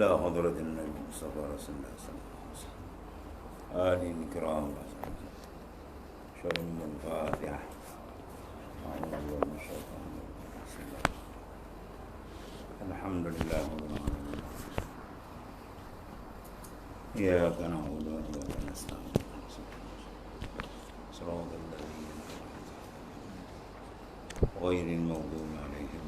إلى حضرة النبي المصطفى رسول الله صلى الله عليه وسلم آله الكرام شر من الفاتحة أعوذ بالله من الشيطان الرجيم بسم الله الحمد لله رب العالمين إياك نعبد وإياك نستعين صراط الذين غير المغضوب عليهم.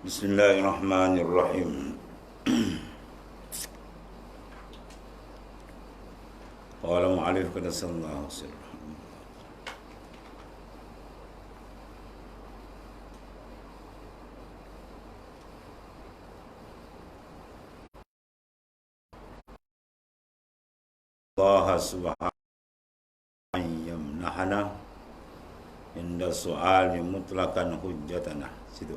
بسم الله الرحمن الرحيم. قال المؤلف صلى الله عليه وسلم Allah subhanahu an yamnahana inda su'al mutlaqan hujjatana. Situ.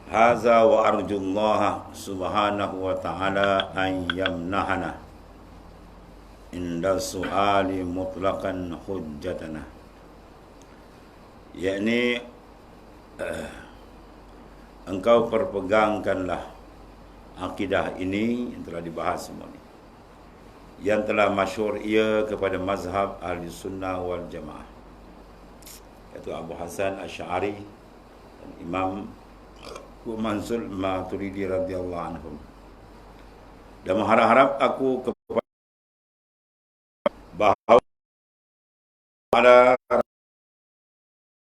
Haza wa arjullaha subhanahu wa ta'ala an yamnahana inda su'ali mutlaqan hujjatana. Yakni engkau perpegangkanlah akidah ini yang telah dibahas semua ini, yang telah masyhur ia kepada mazhab ahli sunnah wal jamaah, iaitu Abu Hasan Asy'ari dan Imam Abu Mansur Maturidi radhiyallahu anhum. Dan mengharap aku kepada bahawa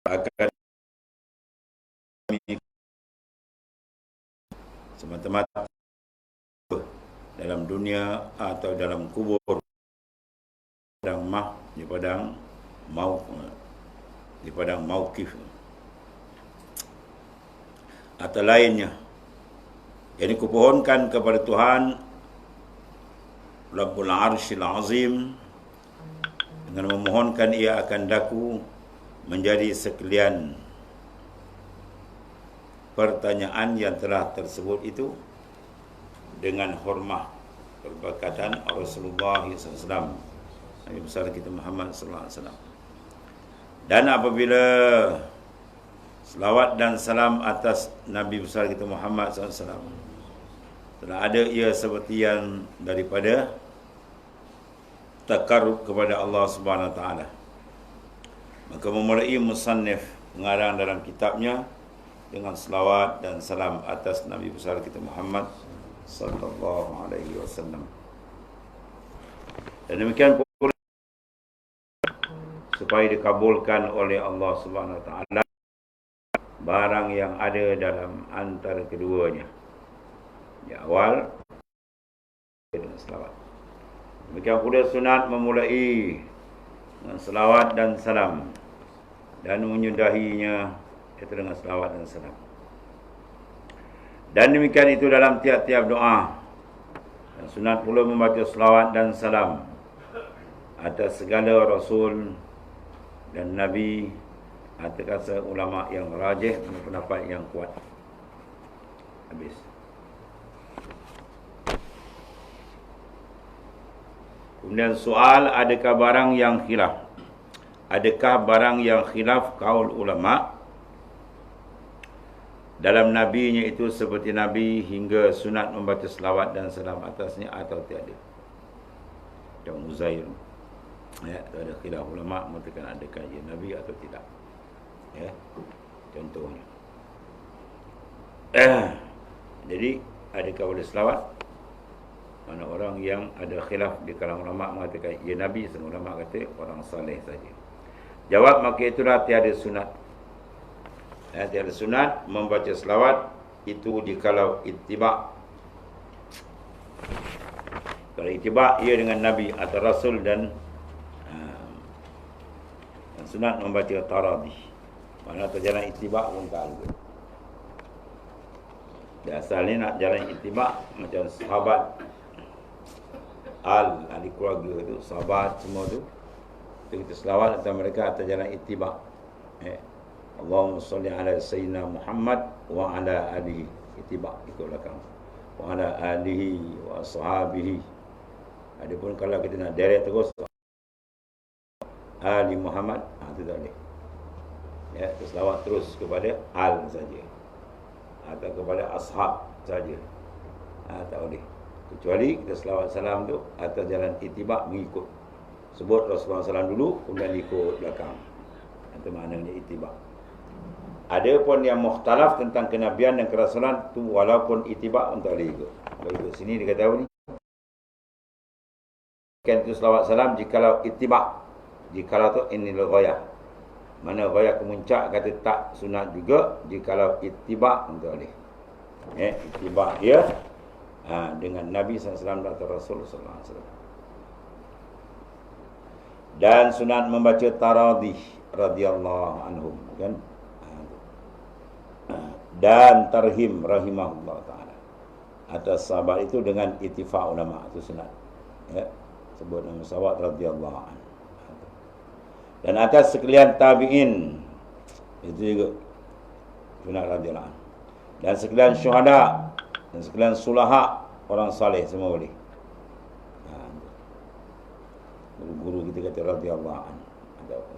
akan semata-mata dalam dunia atau dalam kubur, padang mah di padang mauqif atau lainnya, yang kupohonkan kepada Tuhan Rabbul Arsyil Azim dengan memohonkan ia akan daku menjadi sekalian pertanyaan yang telah tersebut itu dengan hormat berberkatan Rasulullah SAW, Nabi besar kita Muhammad SAW. Dan apabila selawat dan salam atas Nabi besar kita Muhammad SAW telah ada ia seperti yang daripada takarrub kepada Allah Subhanahu Wa Taala, maka memulai musannif pengarang dalam kitabnya dengan selawat dan salam atas Nabi besar kita Muhammad sallallahu alaihi wasallam. Dan demikian pula supaya dikabulkan oleh Allah Subhanahu Wa Taala barang yang ada dalam antara keduanya, di awal dengan selawat. Demikian pula sunat memulai dengan selawat dan salam dan menyudahinya itu dengan selawat dan salam. Dan demikian itu dalam tiap-tiap doa. Dan sunat pula membaca selawat dan salam atas segala Rasul dan Nabi, atas kata ulama yang rajih dan pendapat yang kuat. Habis. Kemudian soal, adakah barang yang khilaf? Adakah barang yang khilaf kaul ulama dalam nabinya itu seperti Nabi hingga sunat membaca selawat dan salam atasnya atau tiada? Dan Uzair, ya, ada khilaf ulama mengatakan adakah ia Nabi atau tidak. Ya, contohnya. Jadi adakah boleh selawat? Mana orang yang ada khilaf di kalangan ulama mengatakan ia Nabi, semua ulama kata orang saleh saja. Jawab, maka itulah tiada sunat. Tiada sunat membaca selawat itu dikalau ittiba'. Kalau ittiba' ia dengan Nabi atau Rasul, dan sunat membaca taradih. Mana atau jalan ittiba' pun tak ada. Di asalnya nak jalan ittiba' macam sahabat ahli keluarga tu, sahabat semua tu, kita selawat atas mereka atas jalan ittiba'. Allahumma salli ala sayyidina Muhammad wa ala alihi, ittiba' ikut belakang. wa ala alihi wa ashabihi. Adapun kalau kita nak direct terus Ali Muhammad, itu tak boleh. Ya, selawat terus kepada al saja, atau kepada ashab saja, tak boleh. Kecuali kita selawat salam tu atas jalan itibak, mengikut. Sebut Rasulullah SAW dulu, kemudian ikut belakang. Itu maknanya itibak. Ada pun yang mukhtalaf tentang kenabian dan kerasulan tu, walaupun itibak pun tak boleh ikut. Kalau ikut sini dia kata apa ni? Kan tu selawat salam jikalau itibak, jikalau tu inil ghayah. Mana ghayah kemuncak kata tak sunat juga. Jikalau itibak tak boleh. Itibak dia dengan Nabi SAW atau Rasul SAW. Dan sunat membaca taradih radhiyallahu anhum, kan? Dan tarhim rahimahullah ta'ala atas sahabat itu dengan ittifaq ulama, itu sunat. Ya, sebut nama sahabat radhiyallahu anhu. Dan atas sekalian tabi'in, itu juga sunat radhiyallahu anhu. Dan sekalian syuhada, dan sekalian sulaha, orang saleh semua boleh. Guru kita kata radhiyallahu anhu,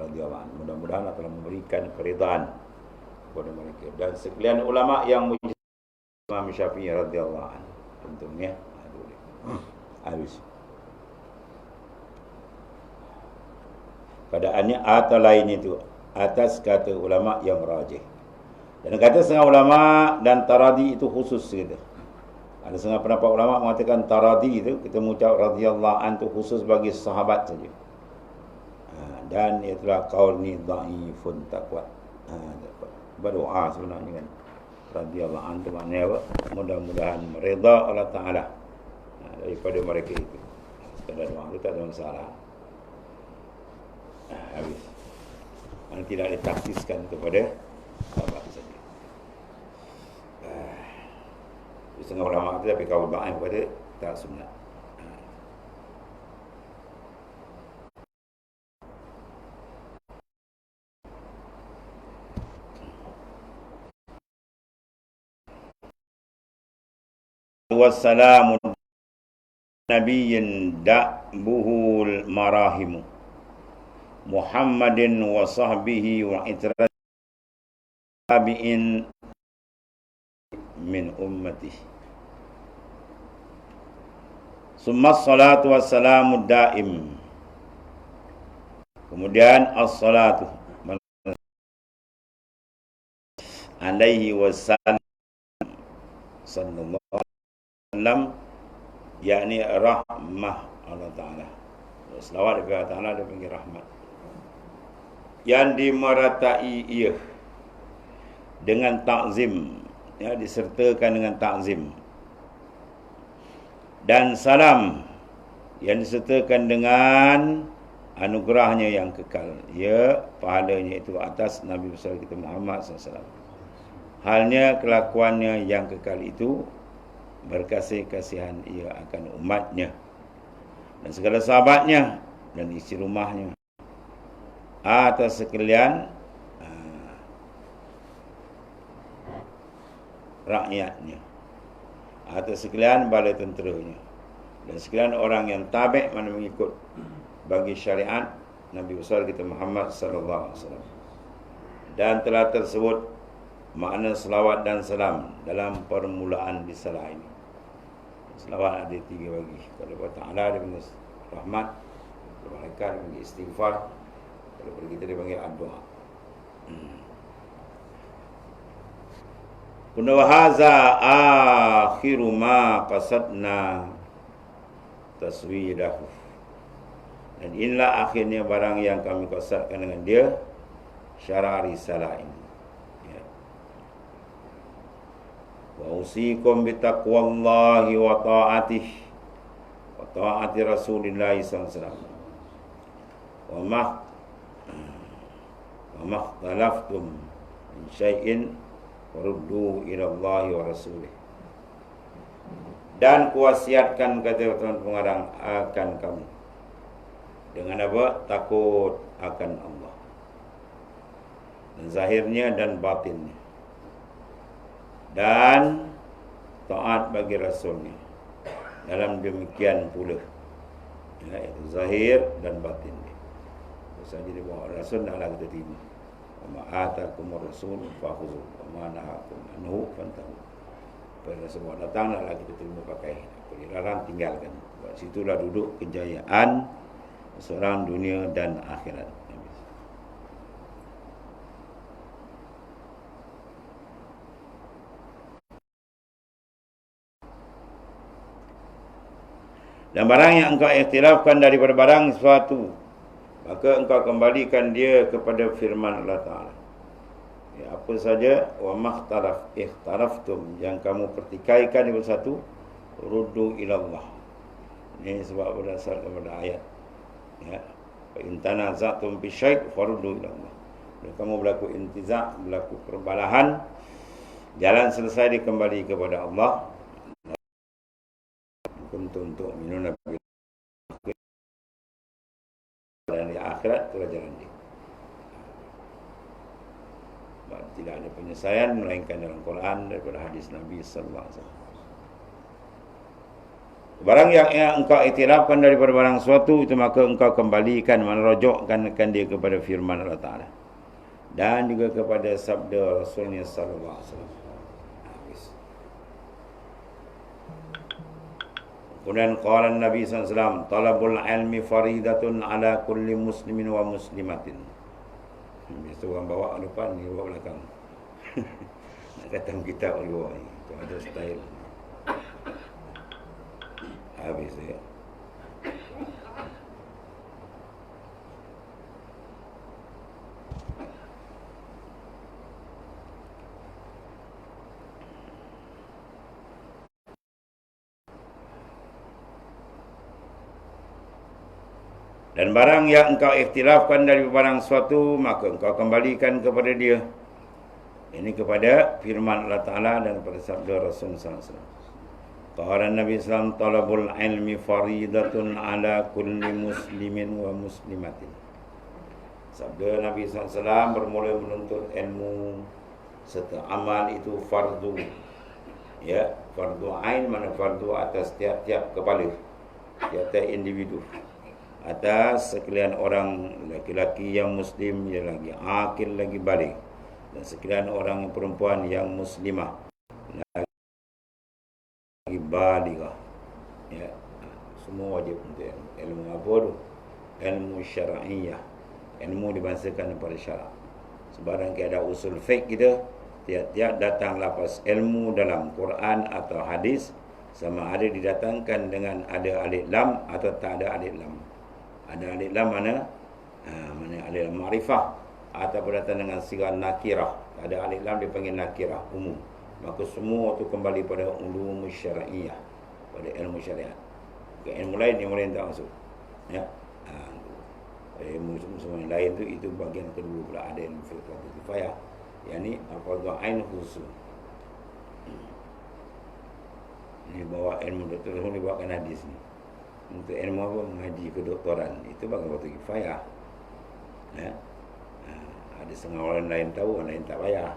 radhiyallahu anhu. Mudah-mudahan Allah telah memberikan keridhaan kepada mereka. Dan sekalian ulama yang muji Imam Syafi'i radhiyallahu anhu, tentunya habis. Keadaannya atau lain itu atas kata ulama yang rajih. Dan kata setengah ulama dan taradi itu khusus kita. Ada setengah pendapat ulama mengatakan taradi itu kita mengucap radhiyallahu anhu khusus bagi sahabat saja. Dan itulah qaul ni dhaifun tak kuat. Berdoa sebenarnya kan. Radhiyallahu anhu maknanya apa? Mudah-mudahan redha Allah Taala daripada mereka itu. Sekadar doa itu tak ada masalah. Habis. Mana tidak ditaksiskan kepada sahabat saja. Setengah ulama itu tapi kau doa kepada tak sunat. Wassalamu nabiyyin da'buhul marahimu Muhammadin wa sahbihi wa itrat tabi'in min ummati. Summa salatu wassalamu daim. Kemudian as-salatu alaihi wasallam sallallahu alaihi wasallam, yakni rahmah Allah Ta'ala. Selawat kepada Allah Ta'ala dia panggil rahmat. Yang dimeratai ia dengan takzim, ya, disertakan dengan takzim. Dan salam yang disertakan dengan anugerahnya yang kekal, ya, pahalanya itu atas Nabi besar kita Muhammad SAW. Halnya kelakuannya yang kekal itu berkasih-kasihan ia akan umatnya dan segala sahabatnya dan isi rumahnya atas sekalian rakyatnya, atas sekalian balai tenteranya, dan sekalian orang yang tabi' mana mengikut bagi syariat Nabi besar kita Muhammad sallallahu alaihi wasallam. Dan telah tersebut makna selawat dan salam dalam permulaan risalah ini. Selawat ada 3 bagi. Kalau Allah Ta'ala dia panggil rahmat, kalau malaikat dia panggil istighfar, kalau kita dia panggil doa. Kunna wa hadza akhiru ma qasadna taswirahu. Dan inilah akhirnya barang yang kami qasadkan dengan dia syarah risalah ini. Wa usikum bitaqwallahi wa ta'atihi wa ta'ati Rasulillah sallallahu alaihi wasallam. Wa ma ikhtalaftum min syai'in faruddu ila Allah wa rasulih. Dan kuwasiatkan kata tuan pengarang akan kamu dengan apa? Takut akan Allah, dan zahirnya dan batinnya. Dan taat bagi Rasulnya. Dalam demikian pula, ya, itu zahir dan batin dia. Saja dia bawa Rasul, naklah kita terima. Wa atakumur rasul fakhudhu wa ma nahakum anhu fantahu. Pada semua datang, naklah kita terima pakai. Apa dilarang, tinggalkan. Sebab situlah duduk kejayaan seorang dunia dan akhirat. Dan barang yang engkau ikhtilafkan daripada barang sesuatu, maka engkau kembalikan dia kepada firman Allah Ta'ala. Ya, apa saja, wa makhtalaf ikhtalaftum, yang kamu pertikaikan daripada satu, ruddu ilallah. Ini sebab berdasar kepada ayat. Ya, fa in tanaza'tum fi syai' faruddu ilallah. Kalau kamu berlaku intiza', berlaku perbalahan, jalan selesai dikembali kepada Allah. Untuk minum Nabi dan di akhirat itulah jalan dia. Tidak ada penyelesaian melainkan dalam Quran daripada hadis Nabi sallallahu alaihi wasallam. Barang yang engkau iktirafkan daripada barang suatu itu, maka engkau kembalikan, merojokkan dia kepada firman Allah Ta'ala dan juga kepada sabda Rasulnya sallallahu alaihi wasallam. Kemudian qala Nabi sallallahu alaihi wasallam, talabul ilmi faridatun ala kulli muslimin wa muslimatin. Biasa orang bawa depan, ni bawa belakang. Nak kata kitab di bawah ni. Itu ada style. Habis ya. Dan barang yang engkau ikhtilafkan dari barang suatu, maka engkau kembalikan kepada dia. Ini kepada firman Allah Ta'ala dan kepada sabda Rasul SAW. Qala Nabi SAW, talabul ilmi faridatun ala kulli muslimin wa muslimatin. Sabda Nabi SAW, bermula menuntut ilmu serta amal itu fardu. Ya, fardu ain, mana fardu atas tiap-tiap kepala, tiap-tiap individu, atas sekalian orang laki-laki yang muslim, yang lagi akil, lagi balik, dan sekalian orang perempuan yang muslimah, lagi baligah. Ya, semua wajib untuk ilmu apa tu? Ilmu syar'iyah, ilmu dibahasakan daripada syarak. Sebarang ada usul fiqh kita, tiap-tiap datang lafaz ilmu dalam Quran atau hadis, sama ada didatangkan dengan ada alif lam atau tak ada alif lam. Ada alif lam mana? Mana alif lam ma'rifah, ataupun datang dengan sirah nakirah. Ada alif lam dipanggil nakirah umum. Maka semua itu kembali pada ulum syar'iyah, pada ilmu syariat. Ke ilmu lain tak masuk. Ya. Ilmu semua yang lain itu bahagian kedua pula. Ada ilmu fiqh kifayah. Yang ni fardhu ain khusus. Ini bawa ilmu doktor, ni bawakan hadis ni. Untuk ilmu apa? Mengaji kedoktoran. Itu bagai waktu kifayah. Ya. Ada setengah orang lain tahu, orang lain tak payah.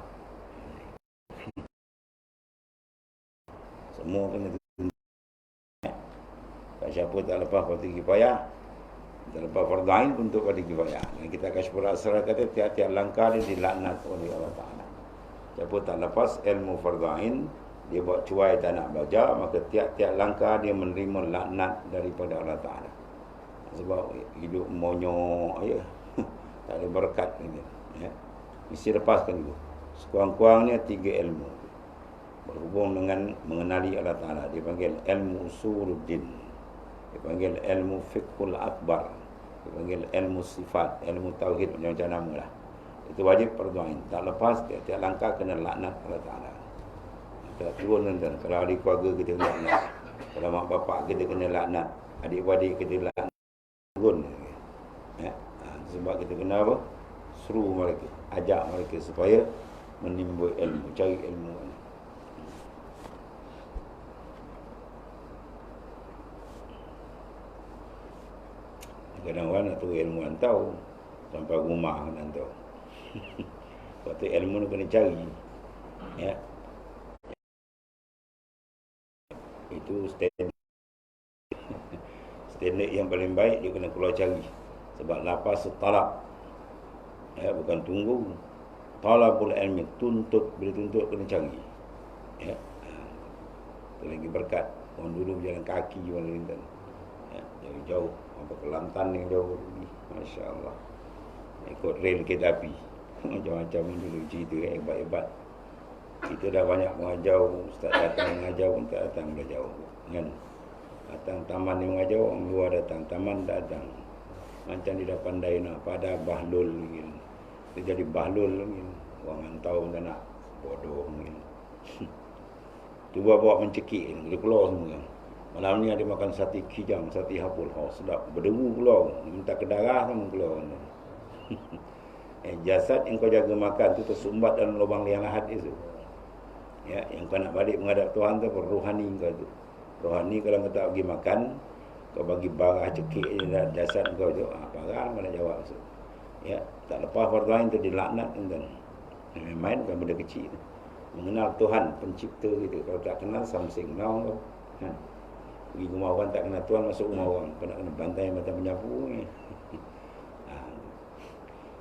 Semua kena tak siapa tak lepas waktu kifayah, tak lepas fardu ain untuk waktu kifayah. Dan kita Kasyful Asrar kata tiap-tiap langkah dia dilaknat oleh Allah Ta'ala. Siapa tak lepas ilmu fardu ain, dia buat cuai tak nak belajar, maka tiap-tiap langkah dia menerima laknat daripada Allah Ta'ala. Sebab hidup monyok ya. Tak ada berkat ni, ya. Mesti lepaskan itu. Sekurang-kurangnya 3 ilmu berhubung dengan mengenali Allah Ta'ala. Dia panggil ilmu usuluddin, dia panggil ilmu fiqhul akbar, dia panggil ilmu sifat, ilmu tauhid, macam-macam nama lah. Itu wajib fardu ain. Tak lepas, tiap-tiap langkah kena laknat Allah Ta'ala. Tak turun tuan. Kalau adik keluarga kita kena laknat, kalau mak bapak kita kena laknat, adik-adik kita laknat, turun. Ya. Sebab kita kena apa? Suruh mereka, ajak mereka supaya menimbul ilmu, cari ilmu. Kadang orang nak tahu ilmu kan tahu, sampai rumah kan tahu. Waktu ilmu ni kena cari. Ya. Itu standard yang paling baik dia kena keluar cari. Sebab lapas talab, bukan tunggu. Talabul ilmi, tuntut, bila tuntut kena cari. Itu lagi berkat. Orang dulu berjalan kaki jual rintan, jauh-jauh, apa Kelantan yang jauh pergi, Masya Allah. Ikut rel kereta api. Macam-macam dulu cerita hebat-hebat. Kita dah banyak mengajar, ustaz datang mengajar pun tak datang belajar kan. Datang taman yang mengajar, orang luar datang, taman datang. Macam dia dah pandai nak pada bahlul gitu. Dia jadi bahlul gitu. Orang hantau tak nak, bodoh gitu. Tu bawa mencekik, dia keluar semua. Malam ni ada makan sate kijang, sate hapul. Oh sedap, berdebu keluar. Minta ke darah semua keluar. Jasad yang kau jaga makan tu tersumbat dalam lubang liang lahat itu. Yang kau nak balik menghadap Tuhan tu rohani kau tu. Rohani kalau kau tak bagi makan, kau bagi barah cekik je jasad kau tu, barah mana jawab tu. Tak lepas fardu tu dilaknat tuan. Main bukan benda kecil tu. Mengenal Tuhan pencipta kita. Kalau tak kenal something now kau. Pergi rumah orang tak kenal Tuhan, masuk rumah orang, kau nak kena bantai mata menyapu ni.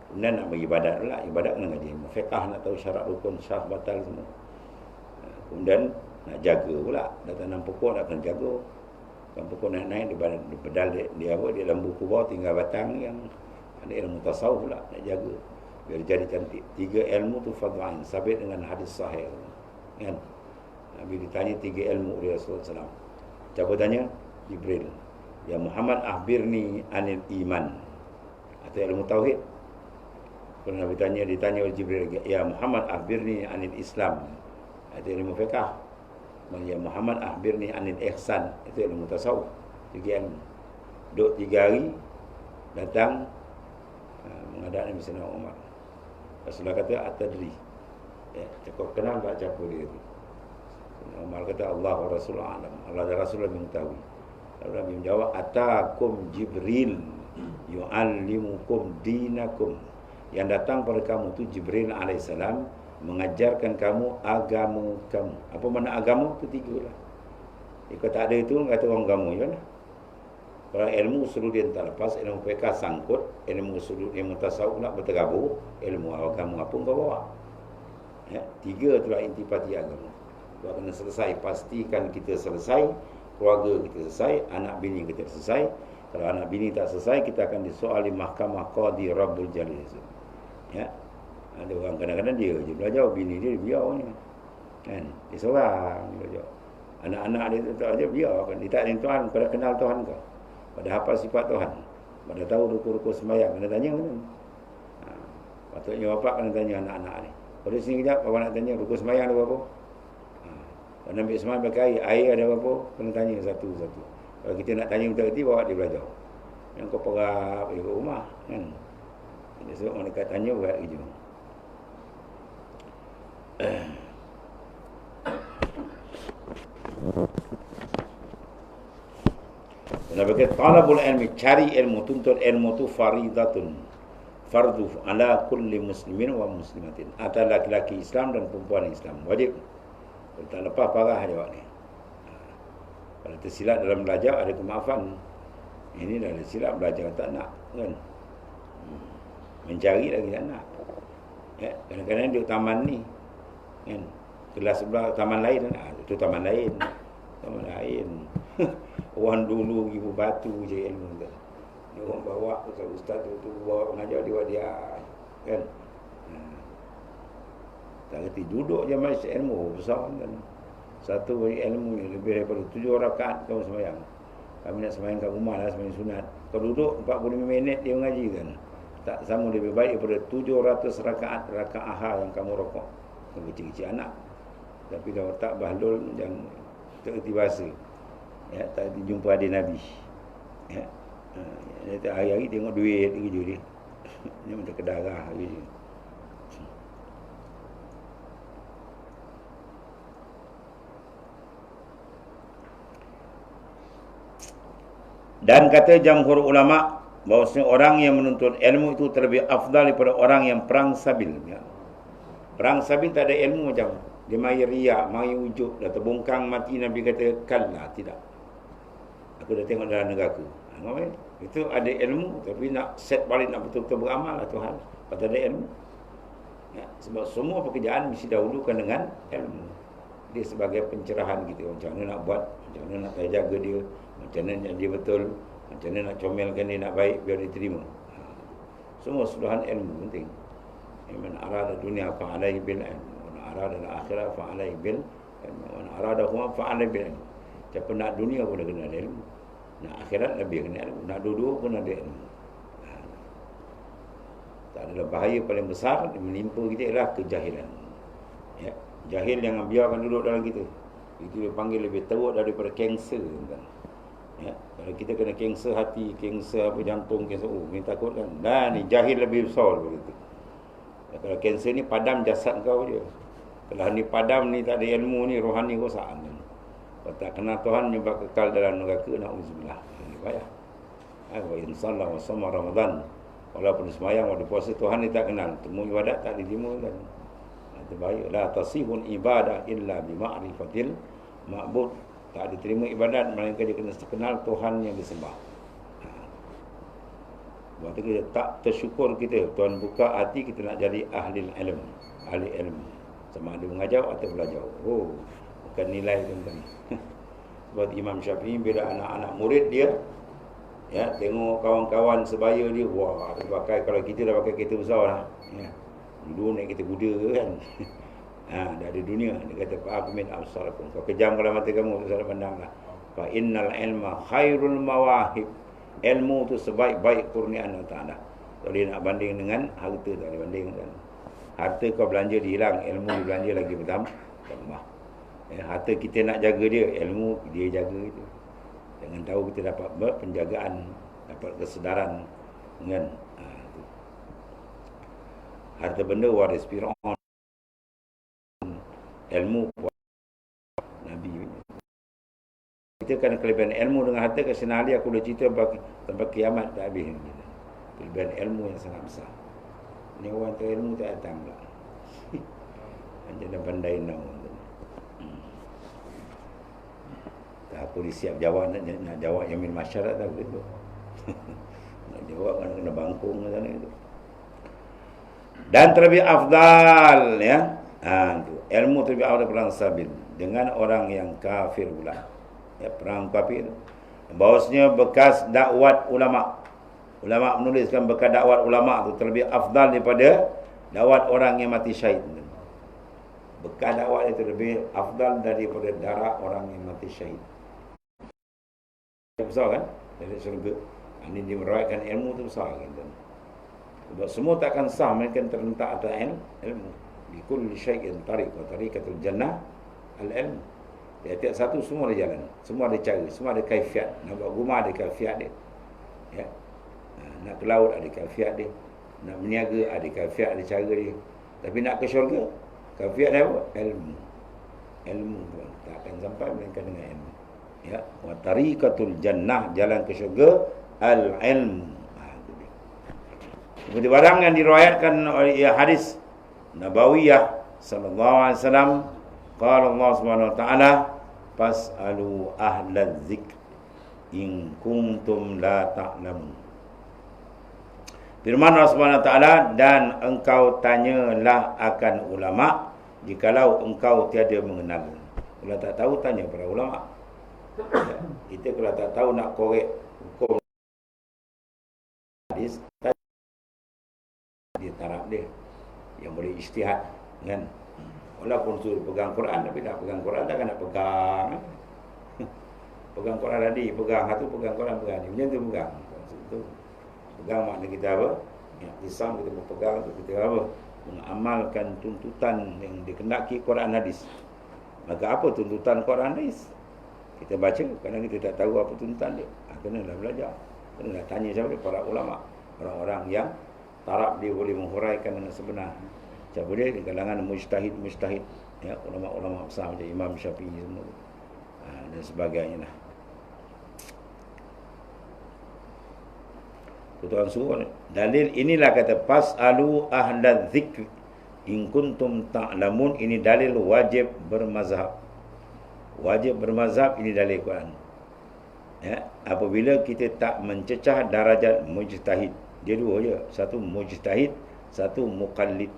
Kemudian nak bagi ibadat pula. Ibadat kena ngaji fiqh, nak tahu syarat rukun sah batal semua. Kemudian nak jaga pula. Dah tanam pokok nak kena jaga. Kan pokok naik-naik di pedal dia apa, dia dalam buku bawah tinggal batang yang ada ilmu tasawuf pula nak jaga biar jadi cantik. 3 ilmu tu fardhu sabit dengan hadis sahih kan. Nabi ditanya 3 ilmu oleh Rasulullah SAW. Siapa tanya? Jibril. Ya Muhammad akhbirni anil iman. Atau ilmu tauhid. Kalau Nabi ditanya oleh Jibril, ya Muhammad akhbirni anil Islam. Itu ilmu fiqh. Ya Muhammad akhbirni anil ihsan. Itu ilmu tasawuf. 3 ilmu. Duduk 3 hari datang menghadap Nabi Sayyidina Umar. Rasulullah kata atadri. Cakap kenal tak siapa dia tu? Umar kata Allah wa Rasulullah alam. Allah dan Rasulullah mengetahui. Lalu Nabi menjawab, atakum Jibril yu'allimukum dinakum. Yang datang pada kamu tu Jibril alaihissalam mengajarkan kamu agama kamu. Apa makna agama? Itu 3 lah. Kalau tak ada itu, kata orang agama je lah. Kalau ilmu usuluddin tak lepas, ilmu fiqh sangkut, ilmu usuluddin, ilmu tasawuf nak berterabur, ilmu agama apa kau bawa? 3 itulah intipati agama. Kau kena selesai, pastikan kita selesai, keluarga kita selesai, anak bini kita selesai. Kalau anak bini tak selesai, kita akan disoal di mahkamah qadi Rabbul Jalil. Ada orang kadang-kadang dia je belajar, bini dia biar ni kan, dia seorang belajar. Anak-anak dia tak aja biar kan, dia tak ada Tuhan. Pada kenal Tuhan kau, pada hafal sifat Tuhan, pada tahu rukun-rukun sembahyang, kena tanya kan. Patutnya bapak kena tanya anak-anak ni. Pada sini kejap, bapak nak tanya rukun sembahyang ada berapa. Kalau ambil sembahyang pakai air ada berapa, kena tanya satu-satu. Kalau kita nak tanya betul-betul, bawa dia belajar. Yang kau perap di rumah kan. Dia sebab orang dekat tanya buat kerja. Nabi kata talabul ilmi, cari ilmu, tuntut ilmu tu faridatun, fardu ala kulli muslimin wa muslimatin. Atas laki-laki Islam dan perempuan Islam, wajib. Kalau tak lepas parah jawab ni. Kalau tersilap dalam belajar ada kemaafan. Ini dah silap belajar tak nak kan. Mencari lagi tak nak. Kadang-kadang duduk taman ni kan. Kelas sebelah taman lain, itu taman lain. Taman lain. Orang dulu ibu batu je ilmu tu. Dia orang bawa ustaz tu bawa mengajar dia kan. Tak reti duduk je majlis ilmu besar kan. Satu ilmu ni lebih daripada 7 rakaat kau sembahyang. Kami nak sembahyang kat rumah lah, sembahyang sunat. Kau duduk 45 minit dia mengaji kan. Tak sama, lebih baik daripada 700 rakaat yang kamu rokok. Yang kecil-kecil anak. Tapi dah otak bahlul dan tak reti bahasa. Tak reti jumpa adik Nabi. Hari-hari tengok duit kerja dia. Dia minta ke darah kerja. Dan kata jamhur ulama bahawasanya orang yang menuntut ilmu itu terlebih afdal daripada orang yang perang sabil. Perang sabil tak ada ilmu macam Dia mai riak, mai ujub, dah terbongkang mati. Nabi kata, kalla, tidak. Aku dah tengok dalam neraka. Itu ada ilmu, tapi nak set balik, nak betul-betul beramal lah Tuhan. Kata ada ilmu. Ya, sebab semua pekerjaan mesti dahulukan dengan ilmu. Dia sebagai pencerahan kita. Macam mana nak buat, macam mana nak jaga dia, macam mana nak dia betul, macam mana nak comelkan dia nak baik biar diterima. Semua suluhan ilmu penting. Man arada dunia fa'alaihi bil ilm, wa arada al-akhirah fa'alaihi bil ilm, wa arada huma fa'alaihi bil ilm. Siapa nak dunia pun kena ada ilmu, nak akhirat lebih kena ilmu, nak dua-dua pun ada ilmu. Tak adalah bahaya paling besar yang menimpa kita ialah kejahilan. Ya, jahil yang biarkan duduk dalam kita. Itu dipanggil lebih teruk daripada kanser, kan. Ya, kalau kita kena kanser hati, kanser apa jantung, kanser ni takut kan. Dah ni jahil lebih besar daripada itu. Ya, kalau kanser ni padam jasad kau je. Kalau ni padam ni tak ada ilmu ni, rohani rosak kan. Kalau tak kenal Tuhan nyebab kekal dalam neraka, na'udzubillah. Ini payah. Wa inshallah wa sama Ramadan. Walaupun semayang, waktu puasa, Tuhan ni tak kenal. Temu ibadat tak diterima kan. Itu bahaya. La tasihun ibadah illa bima'rifatil ma'bud. Tak diterima ibadat, melainkan dia kena kenal Tuhan yang disembah. Waktu kita tak tersyukur kita, Tuhan buka hati kita nak jadi ahli ilm. Ahli ilm. Sama ada mengajar atau belajar. Oh, bukan nilai tuan-tuan. Sebab Imam Syafi'i bila anak-anak murid dia, ya, tengok kawan-kawan sebaya dia, wah, dia pakai, kalau kita dah pakai kereta besar lah. Ya. Dulu naik kereta kuda kan. Dah ada dunia. Dia kata, Pak Min Absarakum. Kau kejam kalau mata kamu, tu salah pandang lah. Fa innal ilma khairul mawahib. Ilmu tu sebaik-baik kurniaan Allah Ta'ala. Kalau dia nak banding dengan harta, tak boleh banding kan. Harta kau belanja dihilang, ilmu dia belanja lagi bertambah. Ya, harta kita nak jaga dia, ilmu dia jaga itu. Jangan tahu kita dapat penjagaan, dapat kesedaran dengan harta benda waris Fir'aun, ilmu Nabi. Kita kan kelebihan ilmu dengan harta. Kat sini Ali aku dah cerita sampai kiamat tak habis. Kelebihan ilmu yang sangat besar. Ni orang tu ilmu tak datang pula. Macam dah pandai nak. Tak apa dia siap jawab, nak jawab Yamin Masyarakat tak begitu. Nak jawab kan kena bangkung ke sana itu. Dan terlebih afdal, ya. Tu ilmu terlebih afdal perang sabil dengan orang yang kafir pula. Ya, perang kafir. Bahawasanya bekas dakwat ulama. Ulama menuliskan bekas dakwat ulama tu terlebih afdal daripada dakwat orang yang mati syahid. Bekas dakwat itu lebih afdal daripada darah orang yang mati syahid. Besar kan? Dari syurga. Ini dia meriwayatkan ilmu tu besar kan. Sebab semua takkan sah melainkan terletak atas ilmu. Bikulli syai'in tariq wa tariqatul jannah al-ilm. Tiap-tiap satu semua ada jalan, semua ada cara, semua ada kaifiat. Nak buat rumah ada kaifiat dia. Ya. Nak ke laut ada kaifiat dia. Nak berniaga ada kaifiat, ada cara dia. Tapi nak ke syurga, kaifiat dia apa? Ilmu. Ilmu tu tak akan sampai melainkan dengan ilmu. Ya, wa tariqatul jannah, jalan ke syurga al-ilm. Seperti barang yang diriwayatkan oleh hadis Nabawiyah sallallahu alaihi wasallam, qala Allah Subhanahu wa taala, fas'alu ahlaz zikr in kuntum la ta'lamun. Firman Allah Subhanahu wa taala, dan engkau tanyalah akan ulama jikalau engkau tiada mengenal. Kalau tak tahu tanya para ulama. Kita kalau tak tahu nak korek hukum hadis, dia taraf dia yang boleh ijtihad kan. Walaupun suruh pegang Quran, tapi nak pegang Quran takkan nak pegang. Pegang Quran tadi, pegang satu, pegang Quran, pegang ni. Macam tu pegang. Itu pegang makna kita apa? Yang Islam kita berpegang tu kita apa? Mengamalkan tuntutan yang dikendaki Quran hadis. Maka apa tuntutan Quran hadis? Kita baca, kadang kita tak tahu apa tuntutan dia. Kenalah belajar. Kenalah tanya siapa dia? Para ulama. Orang-orang yang taraf dia boleh menghuraikan dengan sebenar. Siapa dia? Di kalangan mujtahid, ya, ulama-ulama besar macam Imam Syafi'i semua. Dan sebagainya lah. Tuan suruh dalil inilah kata fas'alu ahlaz zikr In kuntum ta'lamun, ini dalil wajib bermazhab. Wajib bermazhab, ini dalil Quran. Ya, apabila kita tak mencecah darajat mujtahid. Dia dua je, satu mujtahid, satu muqallid.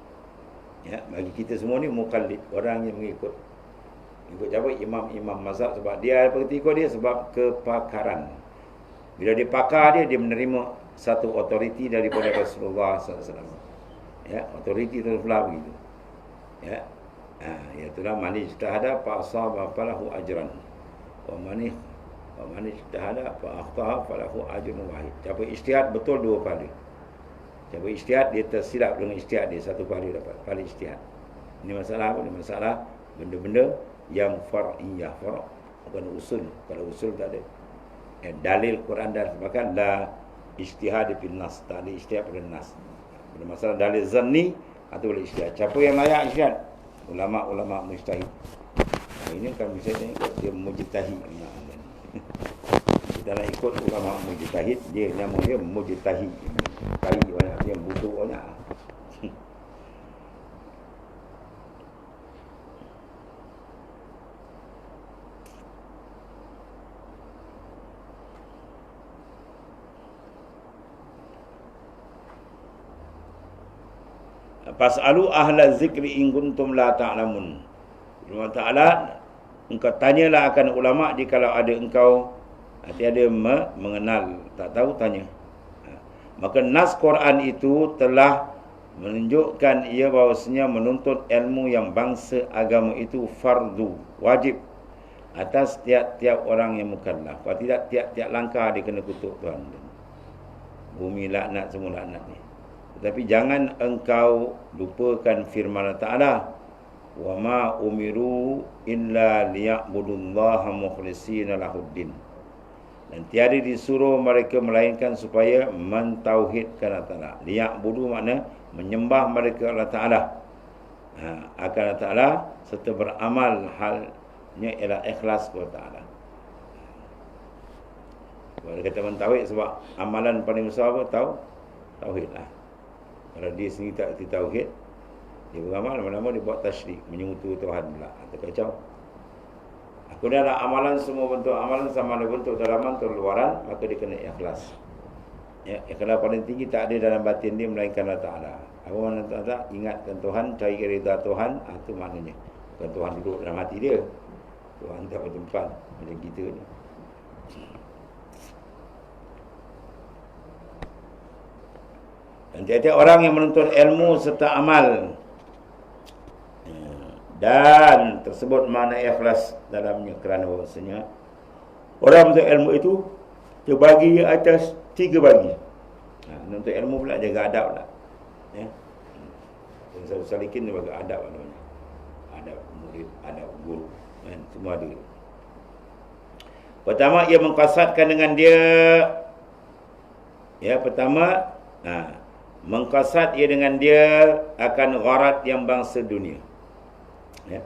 Ya, bagi kita semua ni muqallid, orang yang mengikut siapa? Imam-imam mazhab, sebab dia ketika dia sebab kepakaran. Bila dia pakar dia menerima satu otoriti daripada Rasulullah SAW. Ya, otoriti terbelah begitu. Ya. Itulah man ijtahada fa asaba falahu ajran. Wa man ijtahada fa akhtaha falahu ajrun wahid. Siapa ijtihad betul dua pahala. Siapa ijtihad dia tersilap dengan ijtihad dia, satu pahala dapat, pahala ijtihad. Ini masalah apa? Ini masalah benda-benda yang far'iyah, bukan usul. Kalau usul tak ada. Dalil Quran dan bahkan la ijtihad fil nas, tak ada ijtihad pada nas. Pada masalah dalil zanni atau boleh ijtihad. Siapa yang layak ijtihad? Ulama-ulama mujtahid. Ini kan misalnya dia mujtahid. Kita nak ikut ulama mujtahid, dia nama dia mujtahid. Kali banyak yang butuh banyak. Fas'alu ahla zikri in kuntum la ta'lamun. Allah Ta'ala, engkau tanyalah akan ulama jikalau ada engkau tiada mengenal, tak tahu, tanya. Maka nas Quran itu telah menunjukkan ia bahawasanya menuntut ilmu yang bangsa agama itu fardu, wajib atas tiap-tiap orang yang mukallaf. Kalau tidak, tiap-tiap langkah dia kena kutuk Tuhan. Bumi laknat, semua laknat ni. Tetapi jangan engkau lupakan firman Allah Ta'ala, wa ma umiru illa liya'budullaha mukhlishina lahuddin. Dan tiada disuruh mereka melainkan supaya mentauhidkan Allah Ta'ala. Liya'budu makna menyembah mereka Allah Ta'ala. Akan Allah Ta'ala serta beramal halnya ialah ikhlas kepada Ta'ala. Kalau kata mentauhid, sebab amalan paling besar apa? Tauhid lah. Kalau dia sendiri tak erti tauhid, dia beramal, lama-lama dia buat tasyrik, menyekutu Tuhan pula, atau kacau. Aku dah nak amalan, semua bentuk amalan sama ada bentuk dalaman atau luaran, maka dia kena ikhlas. Ya, ikhlas paling tinggi tak ada dalam batin dia melainkan Allah Ta'ala. Apa makna Ta'ala? Ingatkan Tuhan, cari rida Tuhan, itu maknanya. Bukan Tuhan duduk dalam hati dia. Tuhan tak bertempat macam kita ni. Dan tiap-tiap orang yang menuntut ilmu serta amal dan tersebut makna ikhlas dalamnya, kerana bahasanya orang menuntut ilmu itu terbagi atas 3 bagi. Menuntut ilmu pula jaga adab pula. Ya. Satu salikin dia bagi adab namanya. Adab murid, adab guru, kan, semua ada. Pertama, ia mengqasadkan dengan dia, ya, pertama, mengqasad ia dengan dia akan gharat yang bangsa dunia. Ya.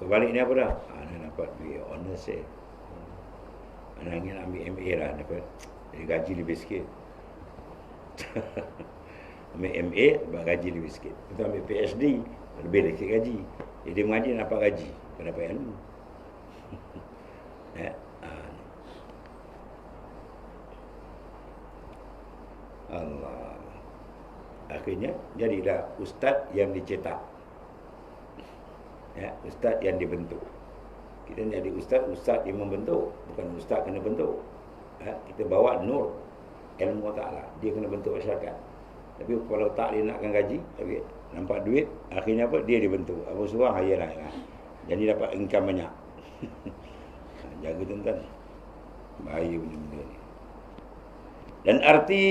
Kebalik ni apa dah? Anak dapat duit honors anak ingin ambil MA lah, dapat gaji lebih sikit. Ambil MA dapat gaji lebih sikit. Kita ambil PhD lebih sikit gaji. Jadi dia mengaji dapat gaji, bukan dapat ilmu. Ya. Allah. Akhirnya jadilah ustaz yang dicetak. Ya, ustaz yang dibentuk. Kita jadi ustaz yang membentuk, bukan ustaz kena bentuk. Ya, kita bawa nur ilmu Ta'ala, dia kena bentuk masyarakat. Tapi kalau tak dia nakkan gaji, tapi nampak duit, akhirnya apa? Dia dibentuk. Apa suruh hayalah. Jadi dapat income banyak. Jaga tuan-tuan. Bahaya benda-benda ni. Dan arti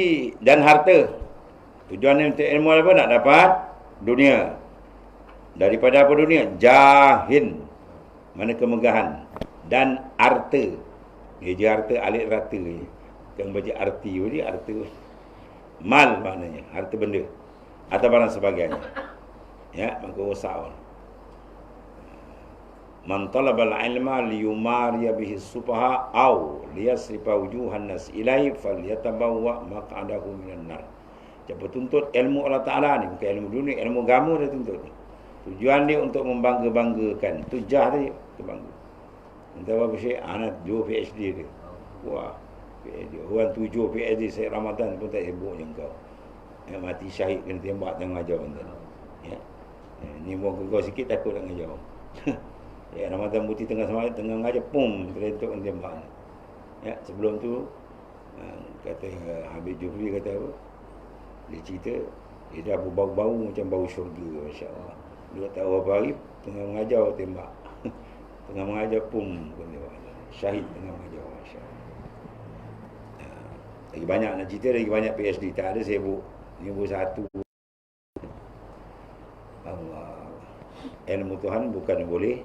dan harta. Tujuan untuk ilmu apa? Nak dapat dunia. Daripada apa dunia? Jahin, mana kemegahan. Dan arta. Dia je harta, alik rata. Yang baca arti, dia arta. Mal maknanya, harta benda. Atau barang sebagainya. Ya, maka usaha. Man talabal ilma liyumariya bihi sufaha aw liyasrifa wujuhan nas ilaihi falyatabawwa maq'adahu minan nar. Siapa tuntut ilmu Allah Ta'ala ni, bukan ilmu dunia, ilmu agama dia tuntut ni. Tujuan dia untuk membangga-banggakan. Tujah dia kebangga. Entah apa Syekh, anak 2 PhD dia. Wah, PhD. Orang 7 PhD saya Ramadan pun tak sibuk je kau. Mati syahid kena tembak tengah jauh tuan. Ya. Ni buang kau sikit takut nak ngajau. Ya, Ramadan putih tengah semalam tengah ngajau pum terentuk kena tembak. Ya, sebelum tu kata Habib Jufri kata apa? Dia cerita dia dah berbau-bau macam bau syurga, masya-Allah. Dia tahu apa hari tengah mengajar tembak. Tengah mengajar pum kena syahid tengah mengajar, masya-Allah. Lagi banyak nak cerita, lagi banyak PhD tak ada sibuk. Ni baru satu. Allah. Ilmu Tuhan bukan boleh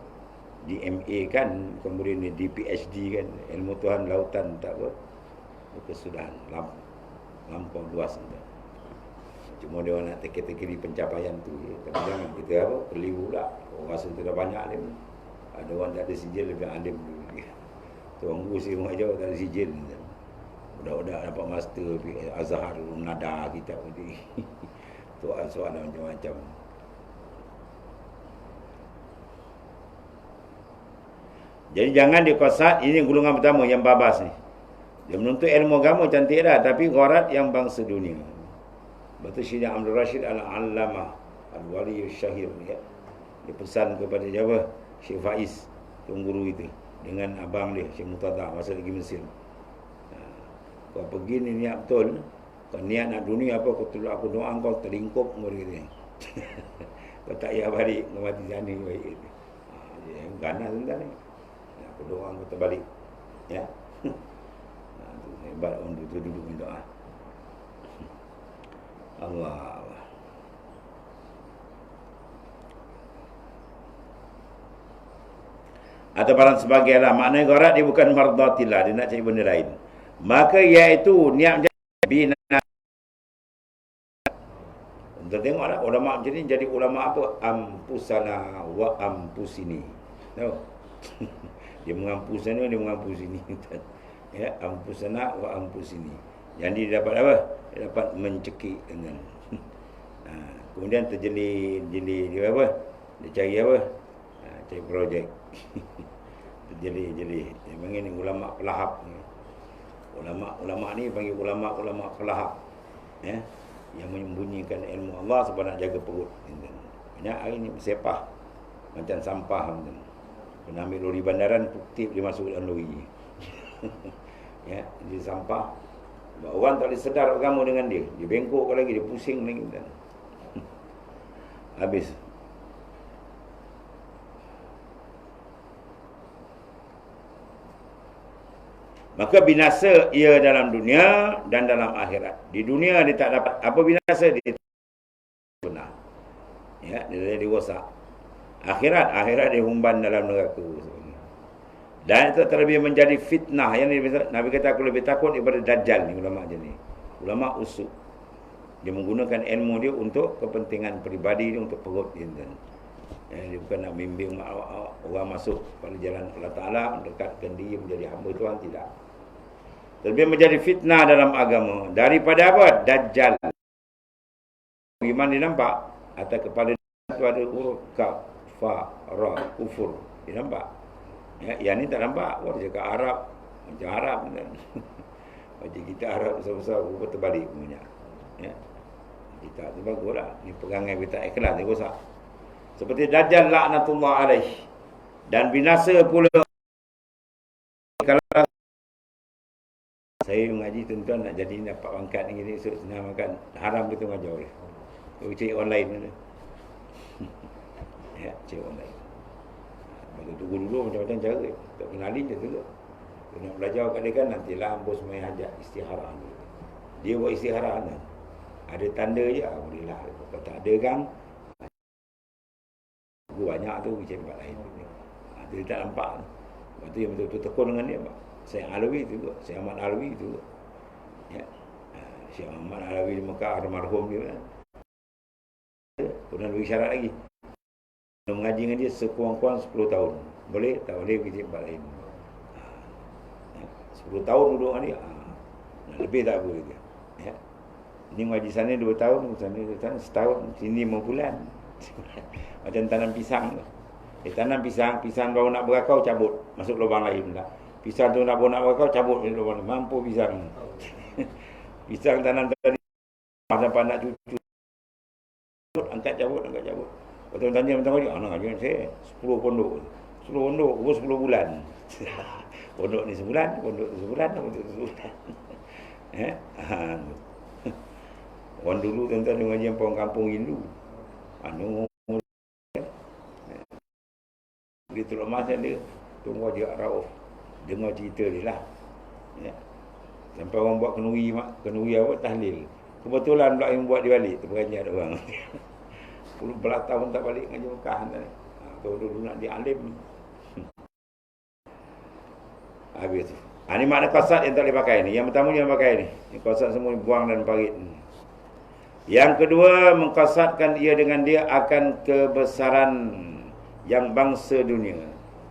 di MA kan, bukan boleh di PhD kan. Ilmu Tuhan lautan tak apa. Kesudahan lampau luas entah. Cuma dia orang nak teka-teki pencapaian tu je. Tapi jangan kita apa keliru pula. Orang rasa tu dah banyak alim. Ada orang tak ada sijil lebih alim dulu. Tuan guru si rumah jauh tak ada sijil. Budak-budak dapat master Azhar, Nada kitab ni. Soalan macam-macam. Jadi jangan dikosat, ini golongan pertama yang babas ni. Dia menuntut ilmu agama cantik dah, tapi gharat yang bangsa dunia. Betul Syekh Abdul Rashid Al-Allamah Al-Wali Syahir ya. Dia pesan kepada Jawa Syekh Faiz, tuan guru itu, dengan abang dia Syekh Murtada masa lagi Mesir. Kau pergi ni niat betul. Kau niat nak dunia apa, aku doa kau terlingkup kau dia. Kau tak payah balik, kau mati sana baik. Dia ganas sebentar ni. Aku doa kau terbalik. Ya. Hebat orang tu duduk minta doa. Allah. Atau barang sebagailah. Maknanya gharat dia bukan mardatillah, dia nak cari benda lain. Maka iaitu niat menjadi bina. Kita tengoklah ulama macam ni jadi ulama apa? Ampusana wa ampusini. Tahu? Dia mengampus sana, dia mengampus sini. Ya, ampusana wa ampusini. Jadi dia dapat apa? Dia dapat mencekik dengan. Kemudian terjeli dia apa? Dia cari apa? Cari projek. Terjeli. Dia panggil ni ulama pelahap ni. Ulama ni panggil ulama pelahap. Ya. Yang menyembunyikan ilmu Allah sebab nak jaga perut. Banyak hari ni bersepah macam sampah macam. Kena ambil lori bandaran, tip dia masuk dalam lori. Ya, dia sampah. Orang tak boleh sedar agama dengan dia. Dia bengkok lagi, dia pusing lagi. Habis. Maka binasa ia dalam dunia dan dalam akhirat. Di dunia dia tak dapat apa binasa, dia benar. Ya, dia rosak. Akhirat dia humban dalam neraka. Dan itu terlebih menjadi fitnah. Yang Nabi kata aku lebih takut daripada Dajjal ni, ulama je ni. Ulama usuk. Dia menggunakan ilmu dia untuk kepentingan peribadi dia, untuk perut dia. Dia bukan nak bimbing orang masuk pada jalan Allah Ta'ala, mendekatkan diri menjadi hamba Tuhan, tidak. Terlebih menjadi fitnah dalam agama. Daripada apa? Dajjal. Iman dia nampak? Atas kepala itu ada huruf kaf, fa, ra, kufur. Dia nampak? Ya, yang ni tak nampak. Wah, dia cakap Arab. Macam Arab. Macam kita Arab besar-besar, rupa terbalik punya. Ya. Kita tu baguslah. Ni pegangan kita ikhlas, dia rosak. Seperti Dajjal laknatullah alaih. Dan binasa pula. Kalau saya mengaji tuan-tuan nak jadi dapat pangkat ni, esok senang makan. Haram kita mengajar boleh. Kita cari online ni. Ya, cari online. Bagi dulu macam-macam cara. Tak kenali je tu. Nak belajar kat dia kan, nantilah ambus main hajat istiharah ni. Dia buat istiharah ni. Ada tanda je, bolehlah. Kalau tak ada kan, banyak tu macam tempat lain tu. Dia tak nampak. Lepas tu yang betul-betul tekun dengan dia. Syekh Alawi tu juga. Syekh Ahmad Alawi tu juga. Ya. Syekh Ahmad Alawi di Mekah, almarhum dia kan. Kemudian beri syarat lagi. Mengaji dengan dia sekurang-kurang 10 tahun. Boleh? Tak boleh pergi tempat lain. 10 tahun duduk dengan dia. Lebih tak boleh dia. Ya. Ni ngaji sana 2 tahun, sana 2 tahun, setahun, sini 5 bulan. Macam tanam pisang tu. Tanam pisang baru nak berakau cabut, masuk lubang lain pula. Pisang tu nak berakau cabut masuk lubang lain. Mampu pisang. Pisang tanam tadi sampai nak cucu. Angkat cabut. Lepas tu tanya mentang dia, anak ngaji saya 10 pondok. 10 pondok, 10 bulan. Pondok ni sebulan. Orang dulu tuan-tuan mengaji orang kampung Hindu. Dia tolong masa dia tunggu dia Rauf. Dengar cerita dia lah. Ya. Sampai orang buat kenuri apa tahlil. Kebetulan pula yang buat dia balik, terperanjat ada orang. 10 belas tahun tak balik ngaji Mekah tadi. Dulu nak dia alim. Habis tu. Ini makna qasad yang tak boleh pakai ni. Yang pertama jangan pakai ni. Yang qasad semua buang dan parit. Yang kedua, mengqasadkan ia dengan dia akan kebesaran yang bangsa dunia.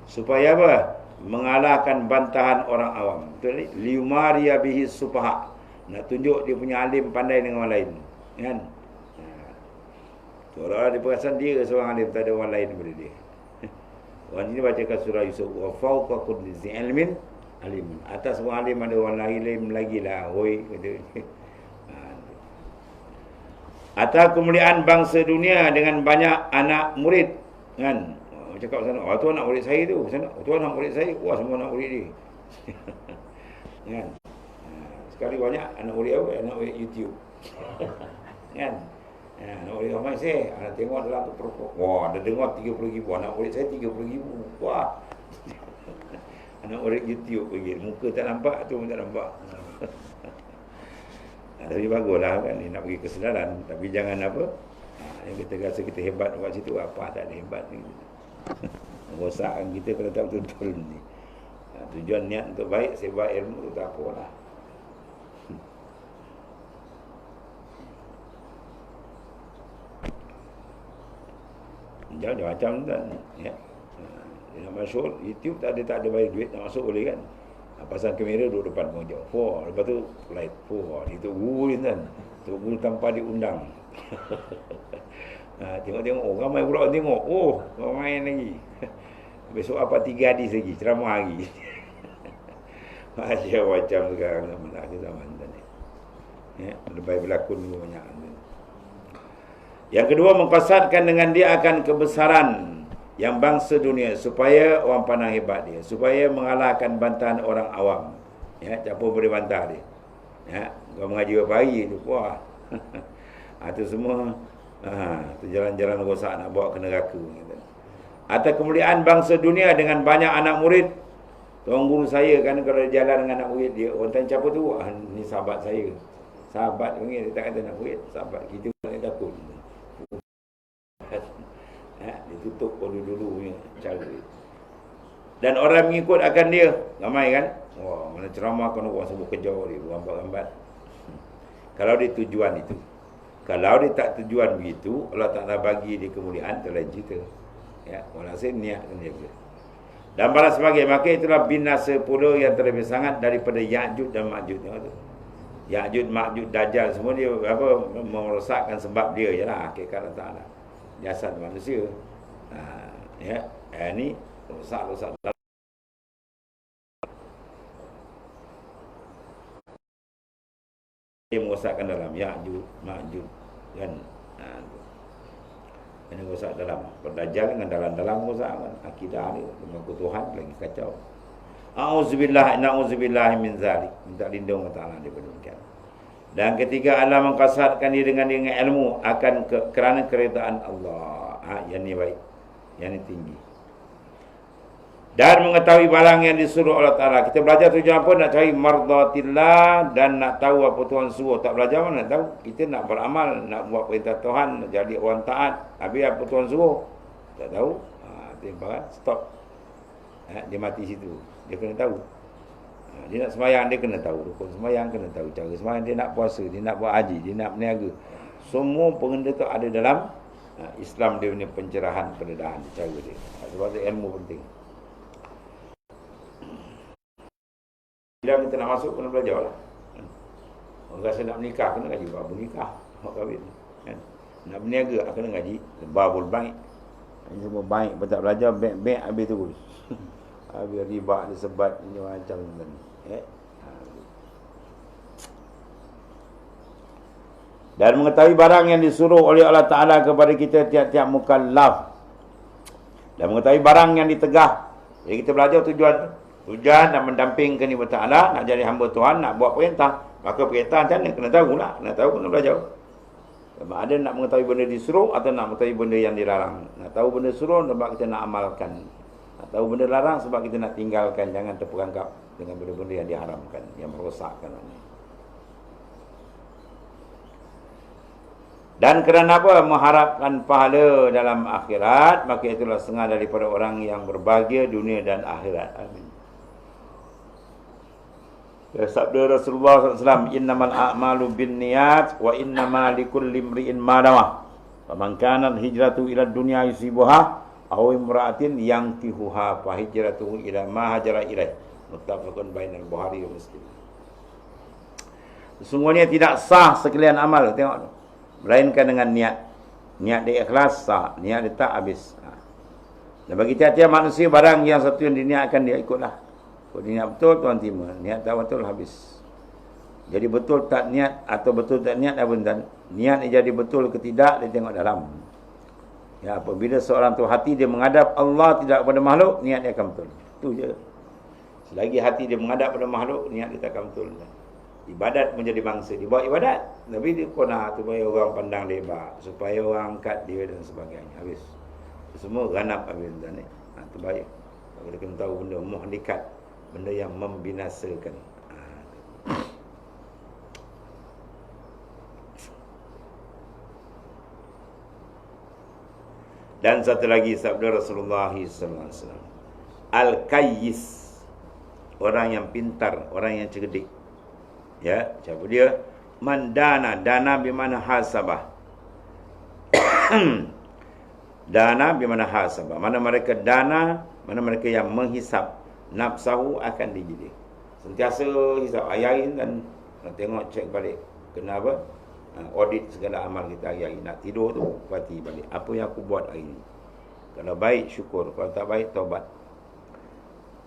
Supaya apa? Mengalahkan bantahan orang awam. Betul ni? Liumariya bihi supaha. Nak tunjuk dia punya alim pandai dengan orang lain. Kan? Orang dia perasan dia seorang alim, tak ada orang lain daripada dia. Orang ini bacakan surah Yusuf. Wa fawqa kulli zi ilmin alim. Atas orang alim ada orang lain lagi lah. Hoi kata. Atas kemuliaan bangsa dunia dengan banyak anak murid. Kan? Cakap sana, tu anak murid saya tu. Sana, tu anak murid saya. Wah, semua anak murid dia. Kan? Sekali banyak anak murid apa? Anak murid YouTube. Kan? Anak murid ramai saya. Anak tengok dalam tu perut. Wah, dah dengar 30,000. Anak murid saya 30,000. Wah. Anak murid YouTube pergi. Muka tak nampak, tu pun tak nampak. Tapi baguslah kan, dia nak pergi kesedaran. Tapi jangan apa, yang kita rasa kita hebat kat situ, apa tak ada hebat ni. Merosakkan kita kalau tak betul-betul ni. Tujuan niat untuk baik, sebab ilmu tu tak apalah. Jangan macam tu kan. Ya. Dia nak masuk YouTube tak ada bayar duit, nak masuk boleh kan. Pasang kamera duduk depan pojok. Lepas tu light. Itu guru kan. Tu guru tanpa diundang. Tengok ramai pula tengok. Ramai lagi. Besok apa 3 hadis lagi, ceramah lagi. Macam sekarang zaman ke zaman tadi. Ya, lebih berlakon banyak. Yang kedua, mengqasadkan dengan dia akan kebesaran yang bangsa dunia, supaya orang pandang hebat dia, supaya mengalahkan bantahan orang awam. Ya, siapa boleh bantah dia. Ya, kau mengaji berapa hari tu, wah. Itu semua tu jalan-jalan rosak nak bawa ke neraka gitu. Atas kemuliaan bangsa dunia dengan banyak anak murid. Tuan guru saya kan kalau jalan dengan anak murid dia, orang tanya siapa tu? Ni sahabat saya. Sahabat dia tak kata anak murid, sahabat kita tak takut. Ditutup dulu punya cara. Dan orang mengikut akan dia ramai kan. Wah, mana ceramah kan orang sebut kejar dia, gambar-gambar. Kalau dia tujuan itu. Kalau dia tak tujuan begitu, Allah Ta'ala bagi dia kemuliaan, tu lain cerita. Ya, walhasil niat kan jaga. Dan balas sebagai maka itulah binasa pula yang terlebih sangat daripada Ya'juj dan Ma'juj. Ya'juj, Ma'juj, Dajjal semua dia apa merosakkan sebab dia jelah hakikat Allah Ta'ala. Jasad manusia. Ya, ini rosak dia merosakkan dalam Ya'juj, Ma'juj kan. Ini rosak dalam berdajal dengan dalam rosak kan. Akidah ni dengan Tuhan lagi kacau. Na'udzubillah min zalik. Minta lindung Allah Ta'ala daripada demikian. Dan ketiga, Allah mengqasadkan dia dengan ilmu akan kerana keredaan Allah. Yang ni baik, yang ni tinggi. Dan mengetahui barang yang disuruh Allah Ta'ala. Kita belajar tujuan apa? Nak cari mardatillah dan nak tahu apa Tuhan suruh. Tak belajar mana nak tahu. Kita nak beramal, nak buat perintah Tuhan, nak jadi orang taat. Habis apa Tuhan suruh? Tak tahu. Tempat stop. Dia mati situ. Dia kena tahu. Dia nak sembahyang, dia kena tahu. Rukun sembahyang kena tahu. Cara sembahyang, dia nak puasa, dia nak buat haji, dia nak berniaga. Semua benda tu ada dalam Islam. Dia punya pencerahan, pendedahan cara dia. Sebab tu ilmu penting. Bila kita nak masuk, kena belajar lah. Orang rasa nak menikah, kena gaji babu nikah. Nak kahwin. Kan? Nak berniaga, kena gaji babul baik. Ini semua baik, tak belajar, baik habis terus. Habis riba, disebat, ini macam ni. Dan mengetahui barang yang disuruh oleh Allah Ta'ala kepada kita tiap-tiap mukallaf. Dan mengetahui barang yang ditegah. Jadi kita belajar tujuan nak mendampingkan Ibu Ta'ala, nak jadi hamba Tuhan, nak buat perintah. Maka perintah macam mana? Kena tahu lah. Kena tahu, kena belajar. Sebab ada nak mengetahui benda disuruh atau nak mengetahui benda yang dilarang. Nak tahu benda suruh sebab kita nak amalkan. Nak tahu benda larang sebab kita nak tinggalkan. Jangan terperangkap dengan benda-benda yang diharamkan, yang merosakkan. Dan kerana apa? Mengharapkan pahala dalam akhirat, maka itulah setengah daripada orang yang berbahagia dunia dan akhirat. Amin. Sabda Rasulullah SAW, innamal a'malu bin niyat wa innama likulli imri'in ma nawa. Faman kanat hijratu ila dunya yusibuha aw imra'atin yankihuha fa hijratuhu ila ma hajara ilaih. Muttafaqun bainal Bukhari wa Muslim. Sesungguhnya tidak sah sekalian amal, tengok tu. Melainkan dengan niat. Niat dia ikhlas, sah. Niat dia tak, habis. Dan bagi tiap-tiap manusia, barang yang satu yang diniatkan, dia ikutlah. Kalau niat betul, Tuhan terima. Niat tak betul, habis. Jadi betul tak niat atau betul tak niat, apa dan niat dia jadi betul ke tidak, dia tengok dalam. Ya, apabila seorang tu hati dia menghadap Allah tidak kepada makhluk, niat dia akan betul. Itu je. Selagi hati dia menghadap pada makhluk, niat dia tak akan betul. Ibadat menjadi bangsa. Dia buat ibadat, tapi dia kena supaya orang pandang lebar, supaya orang angkat dia dan sebagainya. Habis. Semua ganap habis tuan ni. Terbaik. Kalau dia kena tahu benda muhlikat, benda yang membinasakan. Dan satu lagi sabda Rasulullah SAW, Al-Kayyis, orang yang pintar, orang yang cerdik. Ya, siapa dia? Mandana, dana bimana hasabah. Dana bimana hasabah. Mana mereka dana, mana mereka yang menghisap, nafsahu akan dididik. Sentiasa hisap hari-hari dan tengok, cek balik. Kenapa? Audit segala amal kita hari-hari. Nak tidur tu, perhati balik. Apa yang aku buat hari ini? Kalau baik, syukur. Kalau tak baik, taubat.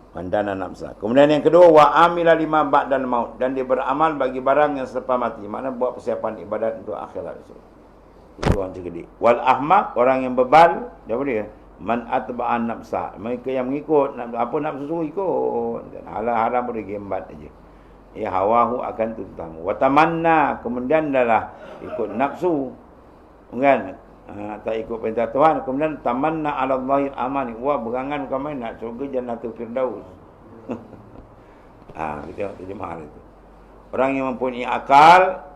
Mandana nafsa. Kemudian yang kedua, wa amila lima ba'dal maut, dan dia beramal bagi barang yang selepas mati. Maknanya buat persiapan ibadat untuk akhirat. Itu orang cerdik. Wal ahmaq, orang yang bebal, dia apa dia? Man atba'an nafsa. Mereka yang mengikut apa nafsu suruh ikut. Dan halal haram boleh gembat aja. Ya hawahu akan tuntang. Wa tamanna, kemudian adalah ikut nafsu. Kan? Tak ikut perintah Tuhan. Kemudian tamanna 'ala Allahil amani. Wah, berangan bukan main nak surga Jannatul Firdaus. Kita tengok terjemahan itu. Orang yang mempunyai akal,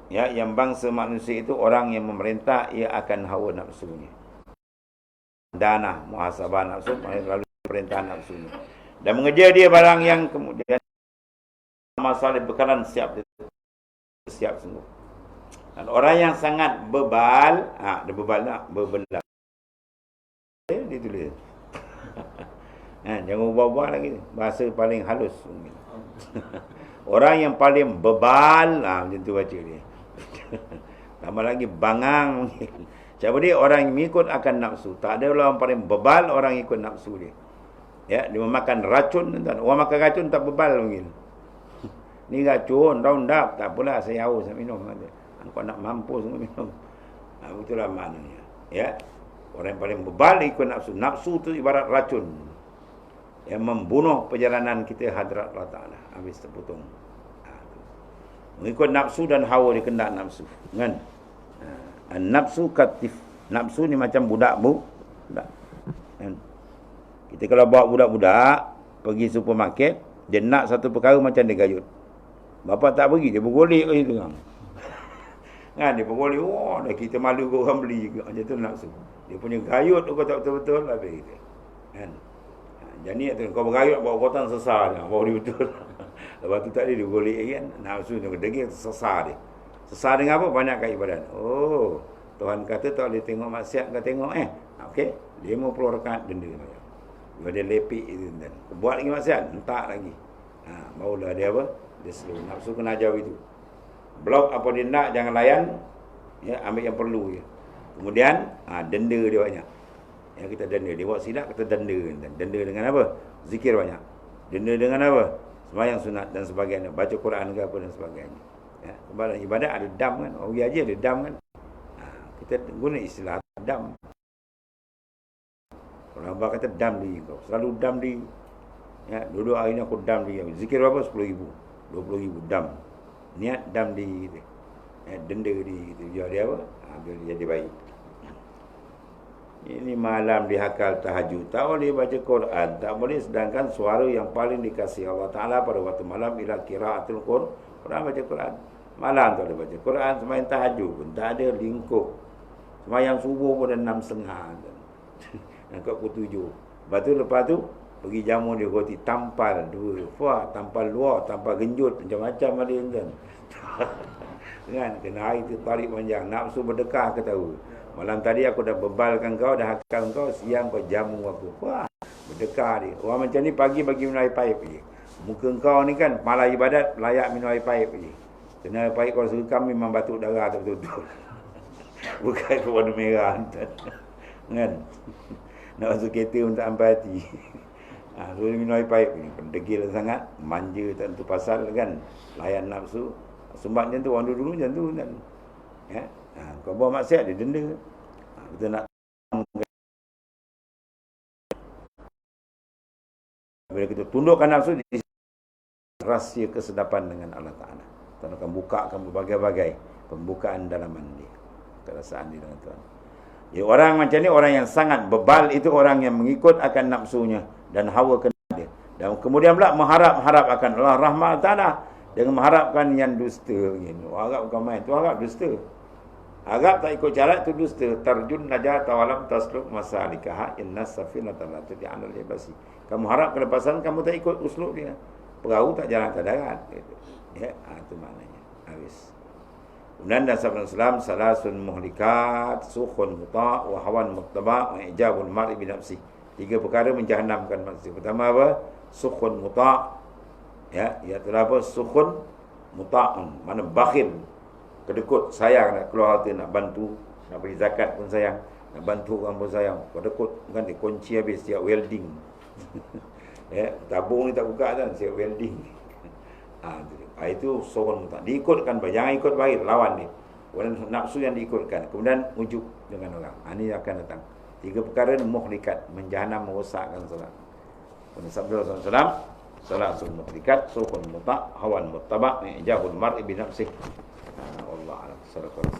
ya, yang bangsa manusia itu orang yang memerintah, ia akan hawa nafsunya. Dana, muhasabah nafsu, melalui perintah nafsunya. Dan mengejar dia barang yang kemudian masalah bekalan siap sungguh. Dan orang yang sangat bebal, dia bebal nak, berbelak. Dia tulis. Jangan ubah-ubah lagi. Bahasa paling halus. Orang yang paling bebal, macam tu baca dia. Tambah lagi bangang. Siapa dia? Orang yang mengikut akan nafsu. Tak ada orang paling bebal, orang yang ikut nafsu dia. Ya, dia memakan racun. Orang makan racun tak bebal mungkin. Ni racun, roundup. Tak apalah, saya haus, saya minum. Kau nak mampu semua minum. Itulah maknanya. Ya. Orang yang paling bebal ikut nafsu. Nafsu tu ibarat racun yang membunuh perjalanan kita hadrat Allah Ta'ala. Habis terputung. Mengikut nafsu dan hawa di kendak nafsu. Kan? Nafsu katif. Nafsu ni macam budak. Kan? Kita kalau bawa budak-budak pergi supermarket, dia nak satu perkara macam dia gayut. Bapa tak pergi, dia bergolek kat situ. Kan, dia bergolek, dah kita malu ke orang beli juga. Macam tu nafsu. Dia punya gayut tu kau tak betul-betul, habis kita. Kan? Jadi kau bergayut, bawa kotan sesar dia. Bawa dia betul. Lepas tu tadi dia golek kan. Nafsu tu degil sesar dia. Sesar dengan apa? Banyak kat ibadat. Oh, Tuhan kata tak boleh tengok maksiat, kau tengok okey, 50 rakaat denda. Bila dia lepik itu dan buat lagi maksiat, entak lagi. Barulah dia apa? Dia slow. Nafsu kena jauh itu. Blok apa dia nak, jangan layan, ya, ambil yang perlu je. Kemudian denda dia banyak. Ya, kita denda dia buat silap, kita denda. Denda dengan apa? Zikir banyak. Denda dengan apa? Sembahyang sunat dan sebagainya, baca Quran ke apa dan sebagainya. Ya, kembali ibadat ada dam kan, orang haji ada dam kan. Kita guna istilah dam. Orang Abah kata dam diri kau, selalu dam diri. Ya, duduk hari ni aku dam diri. Zikir berapa? 10,000, 20,000 dam. Niat dam diri kita. Ya, denda diri kita. Biar dia apa? Biar dia jadi baik. Ini malam dihakal tahajud, tak boleh baca Quran, tak boleh, sedangkan suara yang paling dikasihi Allah Ta'ala pada waktu malam ila qiraatul Quran, baca Quran. Malam tak boleh baca Quran, sembahyang tahajud pun tak ada lingkup. Sembahyang subuh pun dah 6.30. Dan kat pukul 7. Lepas tu pergi jamu dia roti tampal dua. Wah, tampal luar, tampal genjut, macam-macam ada kan. Kan kena hari tu tarik panjang, nafsu berdekah ke tahu. Malam tadi aku dah bebalkan kau, dah hakal kau, siang kau jamu aku. Wah, berdekah dia. Orang macam ni pagi bagi minum air paip je. Muka kau ni kan malah ibadat layak minum air paip je. Kena air paip kalau serikam memang batuk darah tu betul-betul. Bukan warna merah. Kan? Nak masuk kereta untuk sampai hati. So minum air paip ni pendegil sangat, manja tak tentu pasal kan, layan nafsu. Sebab macam tu orang dulu macam tu kan. Ya. Kau buat maksiat dia denda. Kita nak bila kita tundukkan nafsu, rahsia kesedapan dengan Allah Ta'ala. Tuan akan bukakan berbagai-bagai pembukaan dalaman dia, kerasaan dia dengan Tuhan. Ya, orang macam ni, orang yang sangat bebal, itu orang yang mengikut akan nafsunya dan hawa kena dia. Dan kemudian pula mengharap-harap akan Allah rahmat Ta'ala dengan mengharapkan yang dusta. Harap bukan main, tu harap dusta. Harap tak ikut syarat tu dusta. Tarjun najat tawalam tasluk masalikah innas safinata la tadi'anal libasi. Kamu harap kelepasan, kamu tak ikut uslub dia. Perahu tak jalan ke darat gitu. Ya, itu maknanya. Habis. Kemudian dan sabda Islam, salasun muhlikat, sukhun muta' wa hawan muttaba' wa ijabul mar'i bi nafsi. 3 perkara menjahannamkan manusia. Pertama apa? Sukhun muta'. Ya, iaitu apa? Sukhun muta'un, mana bakhil, kedekut, sayang nak keluar harta, nak bantu, nak beri zakat pun sayang, nak bantu orang pun sayang, kedekut kan, dikunci habis siap welding. Ya, tabung ni tak buka kan, siap welding. Itu sohon muta'. Diikutkan, jangan ikut baik, lawan dia. Kemudian nafsu yang diikutkan, kemudian ujub dengan orang. Ini akan datang. 3 perkara muhlikat, menjahanam, merosakkan salat. Kemudian sabda Rasulullah SAW, salasul muhlikat, sukhun muta', hawan muttaba', ijabul mar'i bi nafsihi. Allah alam. Sallallahu.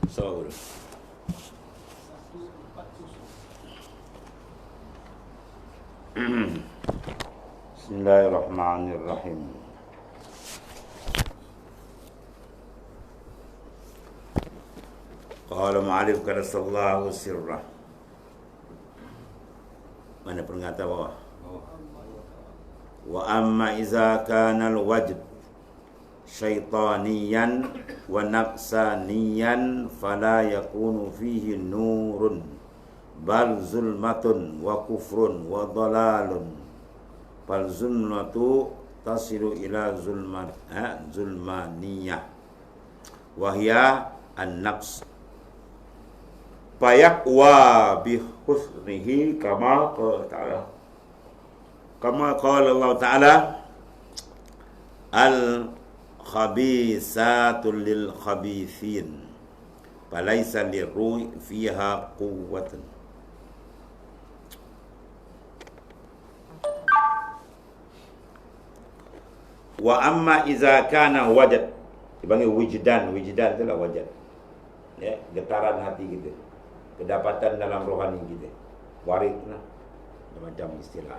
Sahur. Bismillahirrahmanirrahim. Qala ma'alif karasallahu sirrah. Mana pengata bawah? Wa amma iza kana al-wajd syaitaniyan wa nafsaniyan fala yakunu fihi nurun bal zulmatun wa kufrun wa dalalun bal zulmatu tasilu ila zulmaniyah wa hiya an-nafs fayaqwa bi husnihi kama qala Allah Ta'ala khabisatul lil khabithin falaisa lirruhi fiha quwwatan. Wa amma iza kana wajad, dipanggil wijdan itulah wajad. Ya, getaran hati kita, kedapatan dalam rohani kita, waridna macam istilah.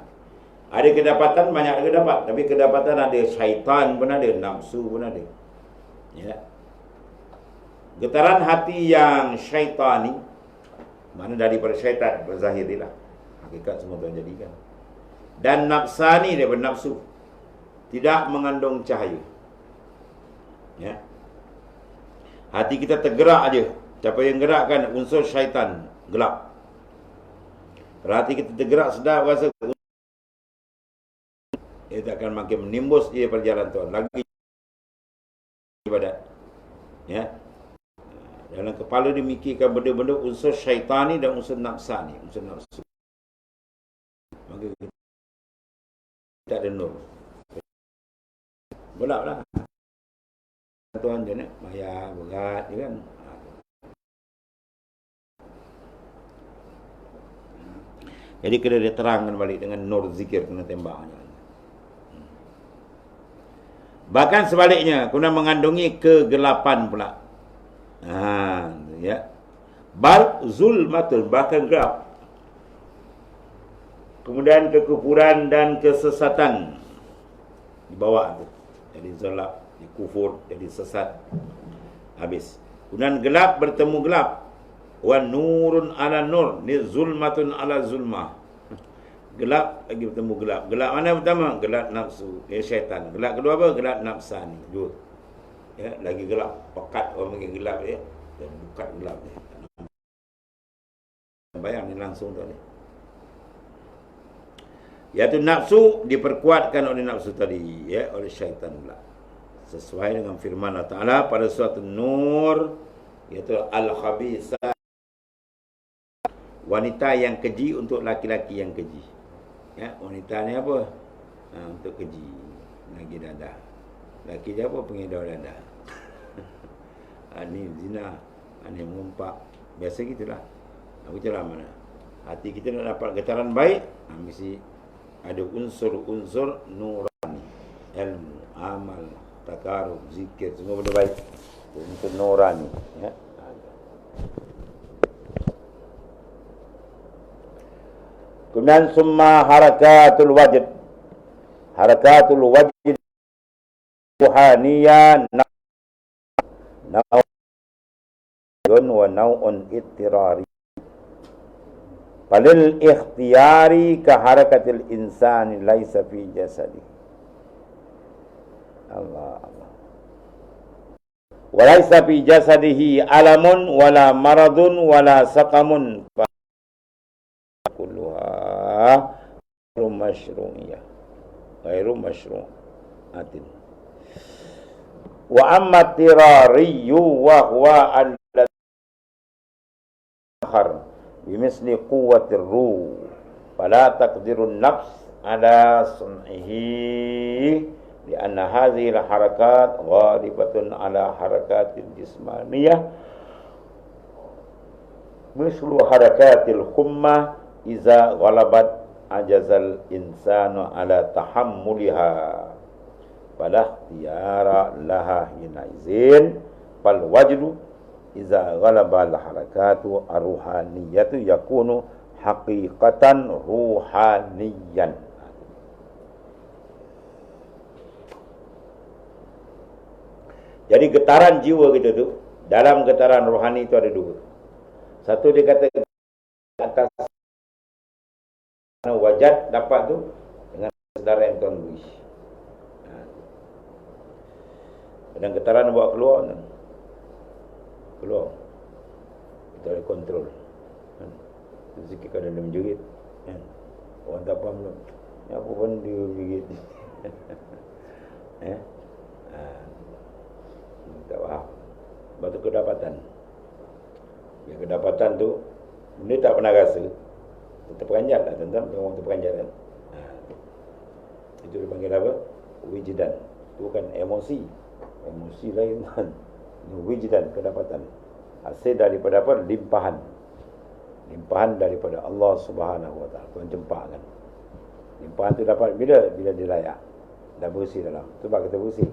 Ada kedapatan, banyak kedapat. Tapi kedapatan ada syaitan pun ada, nafsu pun ada. Ya. Getaran hati yang syaitani, mana daripada syaitan berzahirilah. Hakikat semua Tuhan jadikan. Dan nafsani daripada nafsu, tidak mengandung cahaya. Ya. Hati kita tergerak aja. Siapa yang gerakkan? Unsur syaitan, gelap. Kalau hati kita tergerak, sedap rasa, ia akan makin menimbus dia perjalanan Tuhan. Lagi ibadat. Ya. Dalam kepala dia mikirkan benda-benda unsur syaitani dan unsur nafsani, unsur nafsu. Maka kita tak ada nur. Gelap lah. Tuhan je nak maya berat je kan. Jadi kena dia terangkan balik dengan nur zikir, kena tembaknya. Bahkan sebaliknya, kena mengandungi kegelapan pula. Ya. Bal zulmatul, bahkan gelap. Kemudian kekufuran dan kesesatan dibawa tu. Jadi zulap, jadi kufur, jadi sesat. Habis. Kemudian gelap bertemu gelap. Wa nurun ala nur, ni zulmatun ala zulmah. Gelap lagi bertemu gelap. Gelap mana pertama? Gelap nafsu, syaitan. Gelap kedua apa? Gelap nafsani. Dua. Ya, lagi gelap. Pekat orang panggil gelap dia. Dan bukan gelap dia. Bayang ni langsung tu ni. Iaitu nafsu diperkuatkan oleh nafsu tadi, ya, oleh syaitan pula. Sesuai dengan firman Allah Ta'ala pada suatu Nur, iaitu al-khabisah, wanita yang keji untuk laki-laki yang keji. Ya, wanita ni apa? Untuk keji, lagi dadah. Laki dia apa? Pengedar dadah. Ni zina, ni mengumpak. Biasa gitulah. Aku celah mana? Hati kita nak dapat getaran baik, mesti ada unsur-unsur nurani. Ilmu, amal, takarub, zikir, semua benda baik. Unsur nurani, ya. Kemudian summa harakatul wajid. Harakatul wajid ruhaniyan naun wa naun ittirari. Falil ikhtiyari ka harakatil insani laisa fi jasadi. Allah Allah. Wa laisa fi jasadihi alamun wala maradun wala saqamun. Ghairu masyru'iyah, ghairu masyru'atin. Wa amma tirariyu wa huwa al-akhar bimisli quwwatir ruh fala taqdirun nafs ala sun'ihi lianna hadhihi al-harakat ghalibatun ala harakatil jismaniyah mislu harakatil khummah iza ghalabat ajazal insanu ala tahammuliha fala ikhtiyara laha hina izin fal wajdu iza ghalaba al harakatu ar-ruhaniyatu yakunu haqiqatan ruhaniyan. Jadi getaran jiwa kita tu, dalam getaran rohani itu ada dua. Satu dia kata atas wajad dapat tu dengan sedara yang Tuhan beri. Dan getaran bawa keluar kan? Keluar. Kita ada kontrol. Sikit kadang dia menjerit. Orang tak faham belum. Apa pun dia menjerit. Tak faham. Sebab tu kedapatan. Ya, kedapatan tu benda tak pernah rasa. Terperanjat lah tuan-tuan. Orang terperanjat kan. Itu dipanggil apa? Wijdan. Itu bukan emosi. Emosi lain kan. Wijdan, kedapatan. Hasil daripada apa? Limpahan. Limpahan daripada Allah Subhanahu Wa Taala. Tuan jempak kan. Limpahan tu dapat bila? Bila dia layak. Dah bersih dalam. Tu sebab kita bersih.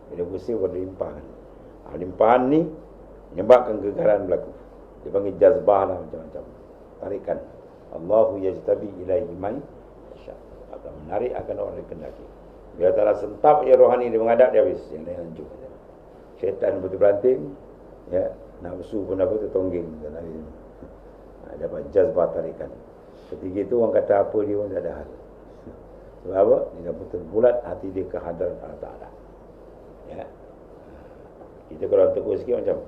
Bila bersih baru limpahan. Limpahan ni menyebabkan kegagalan berlaku. Dia panggil jazbah lah macam-macam. Tarikan. Allahu yajtabi ilaihi man yasha. Akan menarik akan orang dikehendaki. Bila telah sentap ya rohani dia menghadap dia habis. Yang lain hancur. Syaitan betul beranting, ya, nafsu pun apa tertongging dan lain. Dapat jazbah tarikan. Ketika itu orang kata apa dia pun tak ada hal. Sebab apa? Dia dah betul bulat hati dia ke hadrat Allah Ta'ala. Ya. Kita kalau tegur sikit macam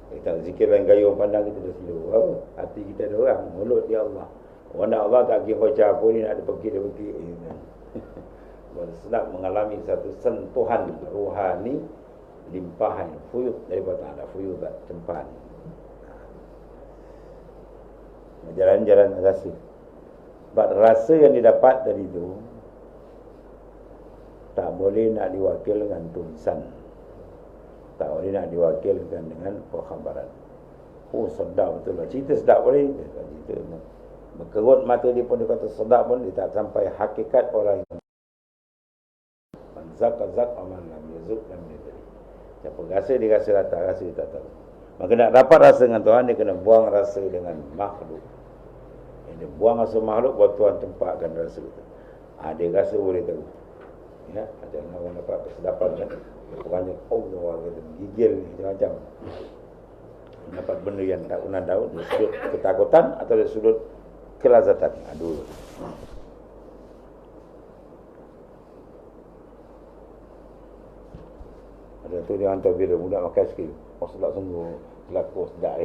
kita zikir lain gaya orang pandang kita dah silau. Apa? Hati kita ada orang, mulut dia Allah. Orang nak Allah tak kira baca apa ni, nak ada pergi dia pergi. Sedap mengalami satu sentuhan rohani, limpahan, fuyud daripada Ta'ala, fuyudat, tempahan. Jalan-jalan rasa. Sebab rasa yang didapat dari itu tak boleh nak diwakil dengan tulisan, tak boleh nak diwakilkan dengan perkhabaran. Oh sedap betul lah, cerita sedap boleh, cerita berkerut mata dia pun dia kata sedap pun, dia tak sampai hakikat orang yang zak aman lam yazuk lam yadri. Siapa rasa dia rasa lah, tak rasa dia tak tahu. Maka nak dapat rasa dengan Tuhan, dia kena buang rasa dengan makhluk. Dia buang rasa makhluk, buat Tuhan tempatkan rasa itu. Dia rasa boleh tahu. Ya, macam orang dapat kesedapan kan. Orangnya, Allah kata, gigil ni, macam-macam. Dapat benda yang tak pernah tahu, dari sudut ketakutan atau dari sudut kelazatan. Dua. Ada tu dia hantar bila budak makan sikit. Oh sedap sungguh, kelakor sedap.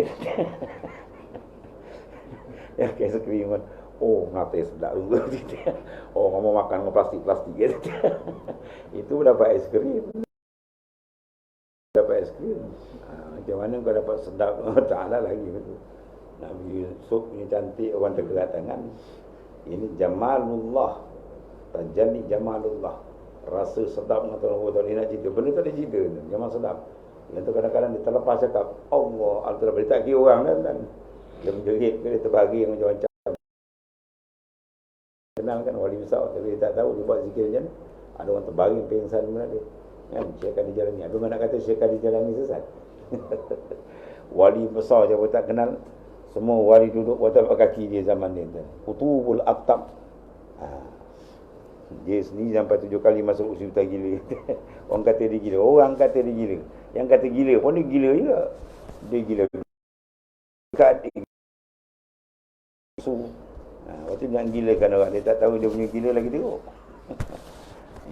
Ya, kayak skrim kan. Oh, ngatai sedap juga. Oh, kamu makan dengan plastik-plastik gitu. Itu dapat es krim. Dapat es krim. Macam mana kau dapat sedap Ta'ala lagi betul. Nabi Yusuf ni cantik, orang tergerak tangan. Ini jamalullah. Tajalli jamalullah. Rasa sedap dengan Tuhan Allah Ta'ala nak cerita. Benda tu dia cerita. Memang sedap. Yang tu kadang-kadang dia terlepas cakap Allah Al-Ta'ala. Dia tak kira orang kan. Dia menjerit ke, dia terbagi macam-macam. Kenal kan wali besar, tapi dia tak tahu dia buat zikir macam mana. Ada orang terbaring pingsan mana dia. Kan Syekh Kadi Jalani. Habis mana nak kata Syekh Kadi Jalani sesat. Wali besar je tak kenal. Semua wali duduk atas kaki dia zaman dia. Kutubul Aqtab. Dia sendiri sampai 7 kali masuk usia hutan gila. Orang kata dia gila. Orang kata dia gila. Yang kata gila pun dia gila juga. Dia gila. Kat dia. Waktu nak gilakan orang, dia tak tahu dia punya gila lagi tengok.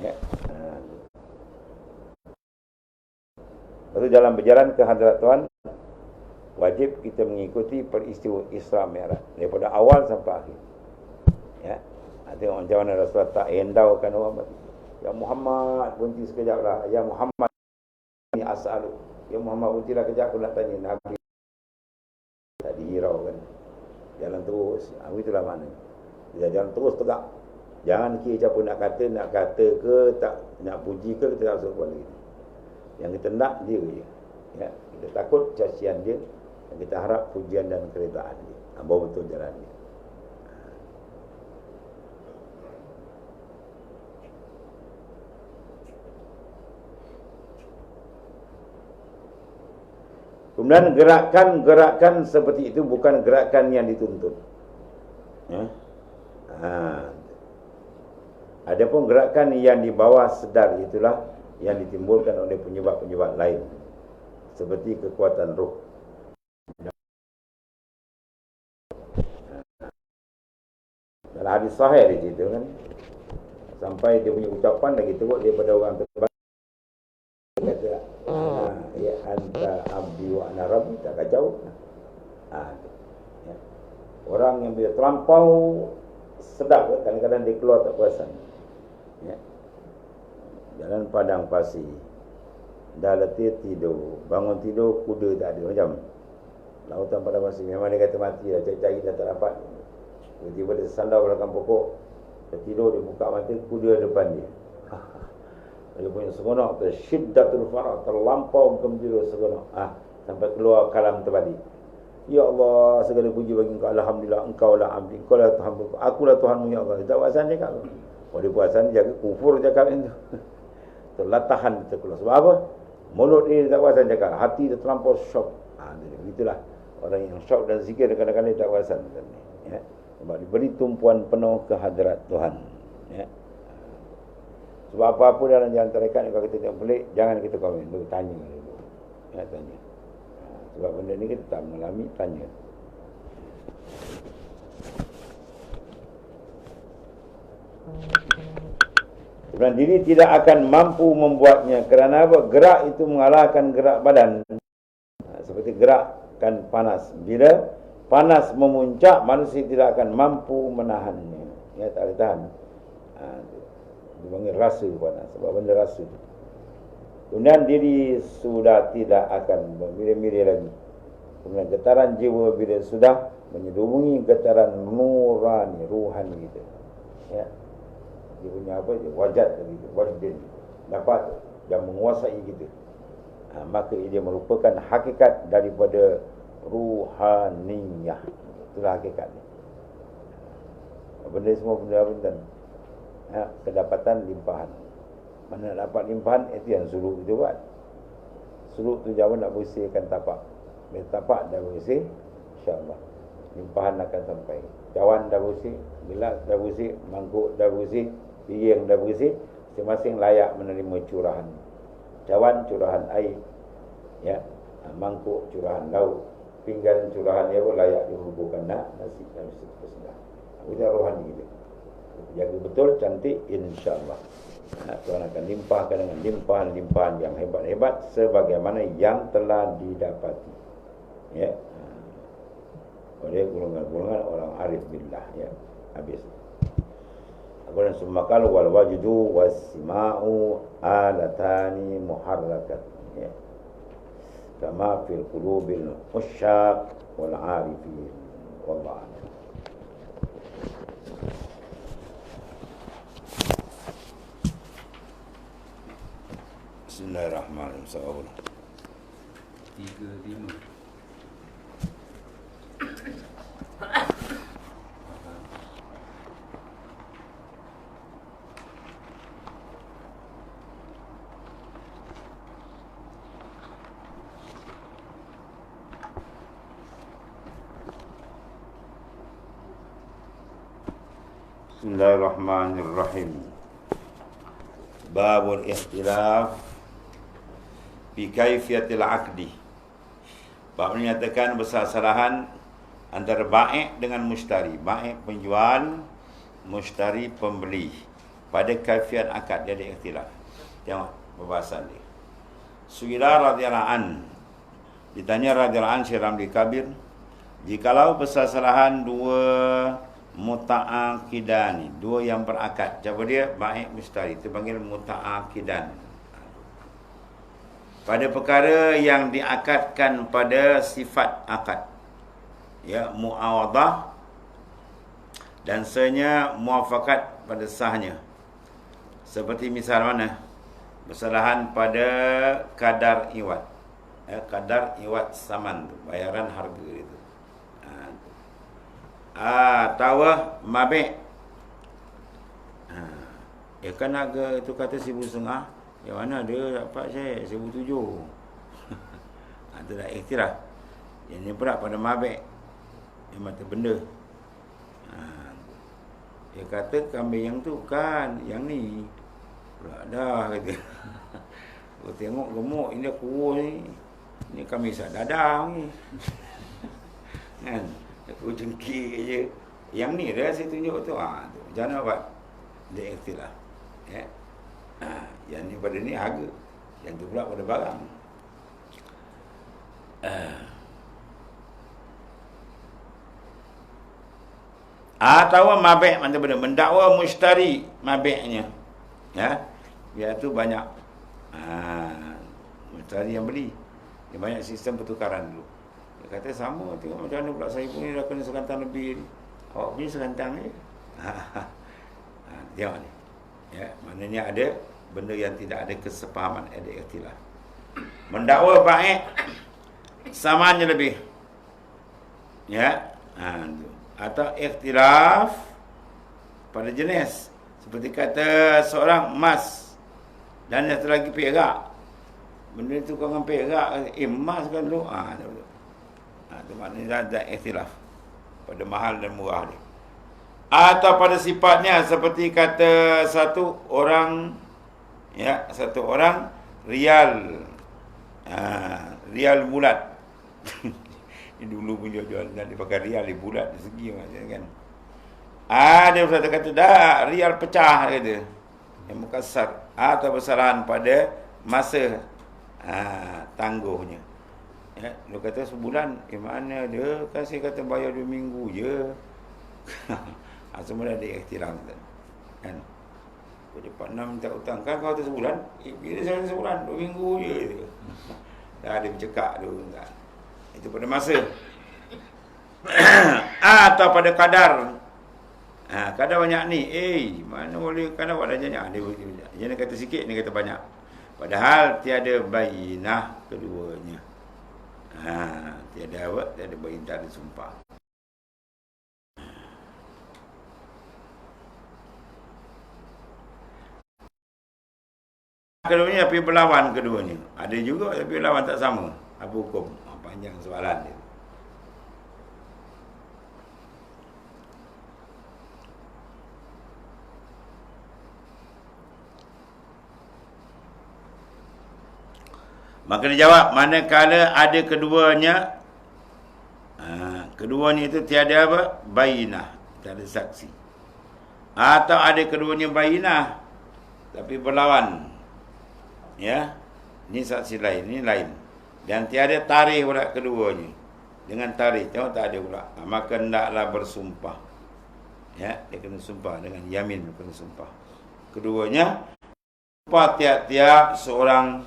Ya. Lepas tu dalam berjalan ke hadrat Tuhan, wajib kita mengikuti peristiwa Isra Mi'raj daripada awal sampai akhir. Ya. Tengok macam mana Rasulullah tak endaukan orang. Ya Muhammad, berhenti sekejap lah. Ya Muhammad, ni as'alu. Ya Muhammad, berhentilah kejap, aku nak tanya Nabi. Tak dihirau kan. Jalan terus. Itulah makna. Dia jalan terus tegak. Jangan kira siapa nak kata ke, tak nak puji ke, kita tak usah buat lagi. Yang kita nak dia je. Ya, kita takut cacian dia, dan kita harap pujian dan keredaan dia. Bawa betul jalan dia. Kemudian gerakan seperti itu bukan gerakan yang dituntut. Ya. Adapun gerakan yang di bawah sedar itulah yang ditimbulkan oleh penyebab-penyebab lain. Seperti kekuatan roh. Dalam hadis sahih dia cerita kan. Sampai dia punya ucapan lagi teruk daripada orang terbaik. Kata, ya anta abdi wa ana rabbi, tak kacau. Ya. Orang yang bila terlampau sedap, kadang-kadang dia keluar tak perasan. Ya. Jalan padang pasir, dah letih tidur, bangun tidur kuda tak ada, macam lautan padang pasir. Memang dia kata mati dah, cari-cari dah tak dapat. Tiba-tiba dia sandar belakang pokok, dia tidur, dia buka mata, kuda depan dia. Dia punya seronok, syiddatul farah, terlampau gembira seronok. Sampai keluar kalam terbalik. Ya Allah, segala puji bagi Engkau. Alhamdulillah, Engkau lah abdi, Engkau lah Tuhan, aku lah Tuhanmu ya Allah. Dia tak perasan cakap. Dia perasan jaga kufur cakap itu. Terlatahan kita keluar. Sebab apa? Mulut dia tak perasan cakap. Hati dia terlampau syok. Begitulah orang yang syok dan zikir kadang-kadang dia tak perasan. Ya. Sebab diberi tumpuan penuh ke hadrat Tuhan. Ya. Sebab apa-apa dalam jalan tarekat kalau kita tengok pelik, jangan kita komen, dulu tanya dulu. Ya, tanya. Sebab benda ni kita tak mengalami, tanya. Sebenarnya diri tidak akan mampu membuatnya. Kerana apa? Gerak itu mengalahkan gerak badan. Seperti gerakkan panas. Bila panas memuncak, manusia tidak akan mampu menahannya. Ya, tak boleh tahan. Dia panggil rasa panas. Sebab benda rasa. Kemudian diri sudah tidak akan bermilih-milih lagi. Kemudian getaran jiwa bila sudah menyelubungi getaran nurani, ruhani kita. Ya. Dia punya apa? Wajat tadi, wajin. Dapat yang menguasai kita. Maka ia merupakan hakikat daripada ruhaniyah. Itulah hakikatnya. Benda semua benda-benda. Kedapatan limpahan. Mana nak dapat limpahan, itu yang suluk itu buat. Suluk tu jauh nak bersihkan tapak. Bila tapak dah bersih, insyaAllah limpahan akan sampai. Cawan dah bersih, gelas dah bersih, mangkuk dah bersih, piring dah bersih, masing-masing layak menerima curahan. Cawan curahan air, ya, mangkuk curahan lauk, pinggan curahan dia pun layak dihubungkan nasi dan seterusnya. Itu rohani kita. Jaga betul, cantik, insyaAllah. Tuhan akan limpahkan dengan limpahan-limpahan yang hebat-hebat sebagaimana yang telah didapati, ya, oleh golongan-golongan orang arif billah. Ya, habis. Kemudian sumakal wal wajudu wassima'u alatani muharrakat, ya, kama fil qulubil usyaq wal arifin. Wallahu a'lam. Bismillahirrahmanirrahim. 35. Bismillahirrahmanirrahim. Babul ikhtilaf fi kaifiyatil aqdi. Bab menyatakan bersalahan antara baik dengan mustari. Baik penjual, mustari pembeli. Pada kaifiat akad dia ada ikhtilaf. Tengok perbahasan dia. Suila radhiyallahu an. Ditanya radhiyallahu an Syekh Ramli Kabir, jikalau bersalahan dua muta'aqidani, dua yang berakad. Siapa dia? Baik mustari. Itu panggil muta'aqidan. Pada perkara yang diakadkan pada sifat akad, ya, muawadah dan senyap muafakat pada sahnya. Seperti misal mana? Bersalahan pada kadar iwat, ya, kadar iwat saman tu, bayaran harga itu. Tawah mabek. Ya kan harga itu kata 1,500. Yang mana dia dapat saya 1,700. Itu dah ikhtilaf. Yang ni pula pada mabek, yang mata benda. Dia kata kambing yang tu kan, yang ni pula dah kata. Aku tengok gemuk ini dah kurus ni. Ni kambing sak dadang ni. Kan? Aku jengkik je. Yang ni dah saya tunjuk tu. Tu. Jangan buat. Dia ikhtilaf. Ya. Yang ni pada ni harga, yang tu pula pada barang. Atau mabek, mana benda mendakwa mustari mabeknya, ya, biar tu banyak mustari yang beli. Dia banyak sistem pertukaran dulu. Dia kata sama, tengok macam mana pula saya punya dah kena sekantang lebih ni. Awak punya sekantang je. Tengok ni, ya, maknanya ada benda yang tidak ada kesepahaman, ada ikhtilaf. Mendakwa baik samanya lebih, ya, atau ikhtilaf pada jenis. Seperti kata seorang emas dan yang satu lagi perak. Benda itu dengan perak, emas kan dulu. Itu maknanya ada ikhtilaf pada mahal dan murah dia. Atau pada sifatnya seperti kata satu orang, ya, satu orang rial, rial bulat. Ini dulu punya jual dia pakai rial di bulat di segi macam kan. Ada satu kata dah rial pecah kata. Yang mukasar atau besaran pada masa tangguhnya. Ya, dia kata sebulan, mana dia kasih kata bayar 2 minggu je. Semua ada ikhtiram kan. Kau cepat 6 minta hutang kan kau tu sebulan. Bila saya sebulan 2 minggu je. Dah ada bercakap tu kan. Itu pada masa. Atau pada kadar. Kadar banyak ni. Mana boleh kadar buat dah banyak. Dia kata sikit, dia kata banyak. Padahal tiada bayinah keduanya. Tiada apa? Tiada bayinah, tak ada sumpah. Keduanya tapi berlawan keduanya. Ada juga tapi berlawan tak sama. Apa hukum? Panjang soalan dia. Maka dia jawab, manakala ada keduanya, keduanya itu tiada apa? Bayinah, tiada saksi. Atau ada keduanya bayinah, tapi berlawan. Ya, ini saksi lain, ini lain. Dan tiada tarikh pula keduanya. Dengan tarikh, tengok tak ada pula. Maka hendaklah bersumpah. Ya, dia kena sumpah dengan yamin, kena sumpah. Keduanya, sumpah tiap-tiap seorang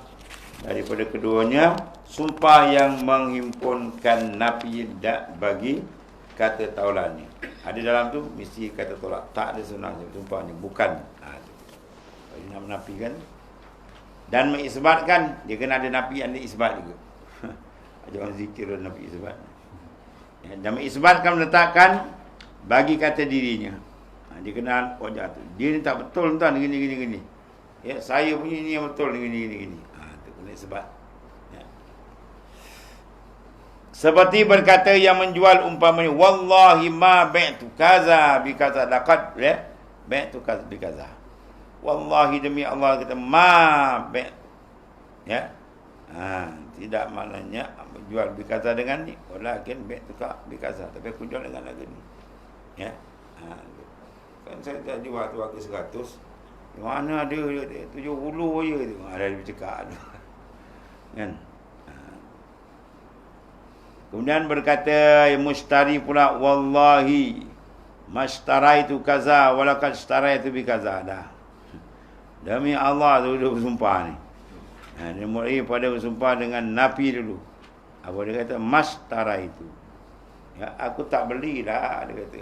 daripada keduanya, sumpah yang menghimpunkan nafi dak bagi kata taulannya. Ada dalam tu mesti kata tolak, tak ada sebenarnya sumpahnya, bukan. Kalau nak menafikan dan mengisbatkan, dia kena ada nafi, ada isbat juga. Jangan zikir nafi isbat. Dan mengisbatkan, meletakkan bagi kata dirinya. Dia kena wajah tu. Dia ni tak betul tuan, gini. Ya, saya punya ni yang betul, gini. Tu kena isbat. Ya. Seperti berkata yang menjual umpamanya, wallahi ma bai'tu kaza bi kaza laqad, ya, bai'tu kaza bi kaza. Wallahi demi Allah kata ma ba', ya, tidak maknanya jual bikaza dengan ni, walakin ba'tuka bikaza, tapi aku jual dengan lagi ni, ya. Kan saya dah jual tu harga 100, mana ada 70 je tu, ada dia bercakap tu. Kan. Kemudian berkata mustari pula, wallahi mastaraitu kaza walaqad istaraitu bikaza. Dah, demi Allah tu dia bersumpah ni. Dia mulai pada bersumpah dengan nafi dulu. Apa dia kata? Mastara itu. Ya, aku tak belilah, dia kata.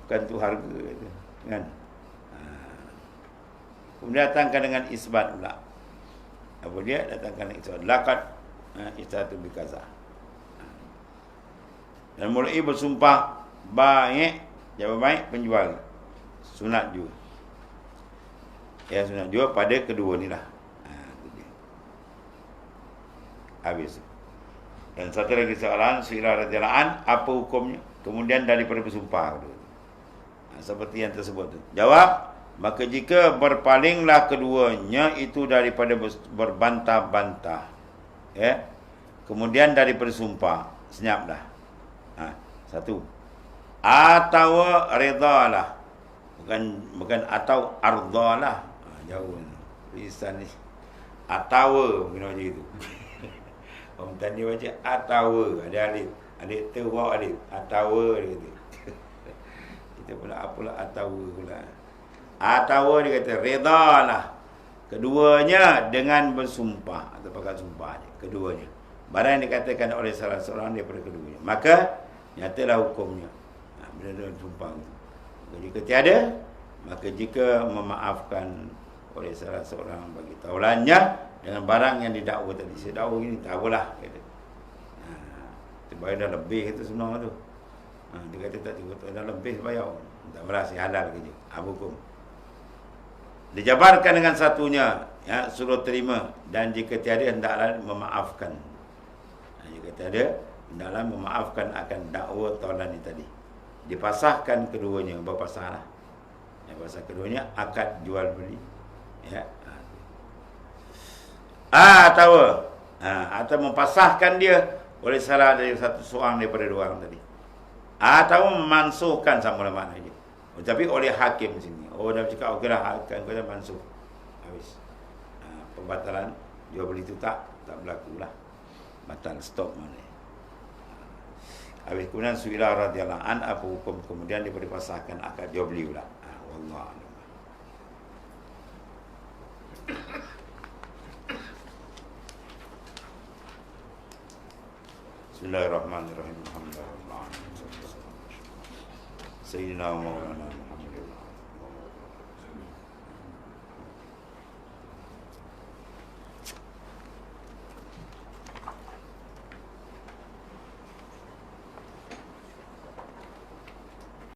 Bukan tu harga, kata. Kan? Kemudian datangkan dengan isbat pula. Apa dia? Datangkan dengan isbat. Laqad istatu bikaza. Dan mulai bersumpah baik, jawab baik penjual. Sunat juga. Ya, sunat juga pada kedua ni lah. Itu dia. Habis. Dan satu lagi soalan, Sirah radhiyallahu an, apa hukumnya? Kemudian daripada bersumpah. Seperti yang tersebut tu. Jawab, maka jika berpalinglah keduanya itu daripada berbantah-bantah. Ya. Kemudian daripada sumpah, senyap dah. Satu. Atau redalah. Bukan atau ardalah. Jauh ni. Lisan ni. Atawa mungkin macam itu. Orang tadi baca atawa. Ada alif. Alif tu bawa alif. Atawa dia kata. Kita pula apalah atawa pula. Atawa dia kata redalah. Keduanya dengan bersumpah. Atau pakai sumpah je. Keduanya. Barang yang dikatakan oleh salah seorang daripada keduanya. Maka nyatalah hukumnya. Benda-benda sumpah itu. Jika tiada, maka jika memaafkan oleh salah seorang bagi taulannya dengan barang yang didakwa tadi. Saya dakwa ini, tak apalah, kata. Bayar dah lebih itu sebenarnya tu. Dia kata tak cukup, dah lebih bayar. Tak apalah, saya halal kerja. Hukum. Dijabarkan dengan satunya, ya, suruh terima. Dan jika tiada, hendaklah memaafkan. Jika tiada, hendaklah memaafkan akan dakwa taulan ini tadi. dipasahkan keduanya, berpasahlah. Yang pasal keduanya akad jual beli. Ya. Atau mempasahkan dia oleh salah dari satu seorang daripada dua orang tadi. Atau memansuhkan sama makna dia. Tapi oleh hakim sini. Dah cakap okeylah hakim kata mansuh. Habis. Pembatalan jual beli itu tak berlaku lah. Batal, stop mana. Habis kemudian Suilah radhiyallahu an apa hukum kemudian dia dipasahkan akad jual beli pula. Wallahu a'lam. Bismillahirrahmanirrahim. Alhamdulillah. Sayyidina wa maulana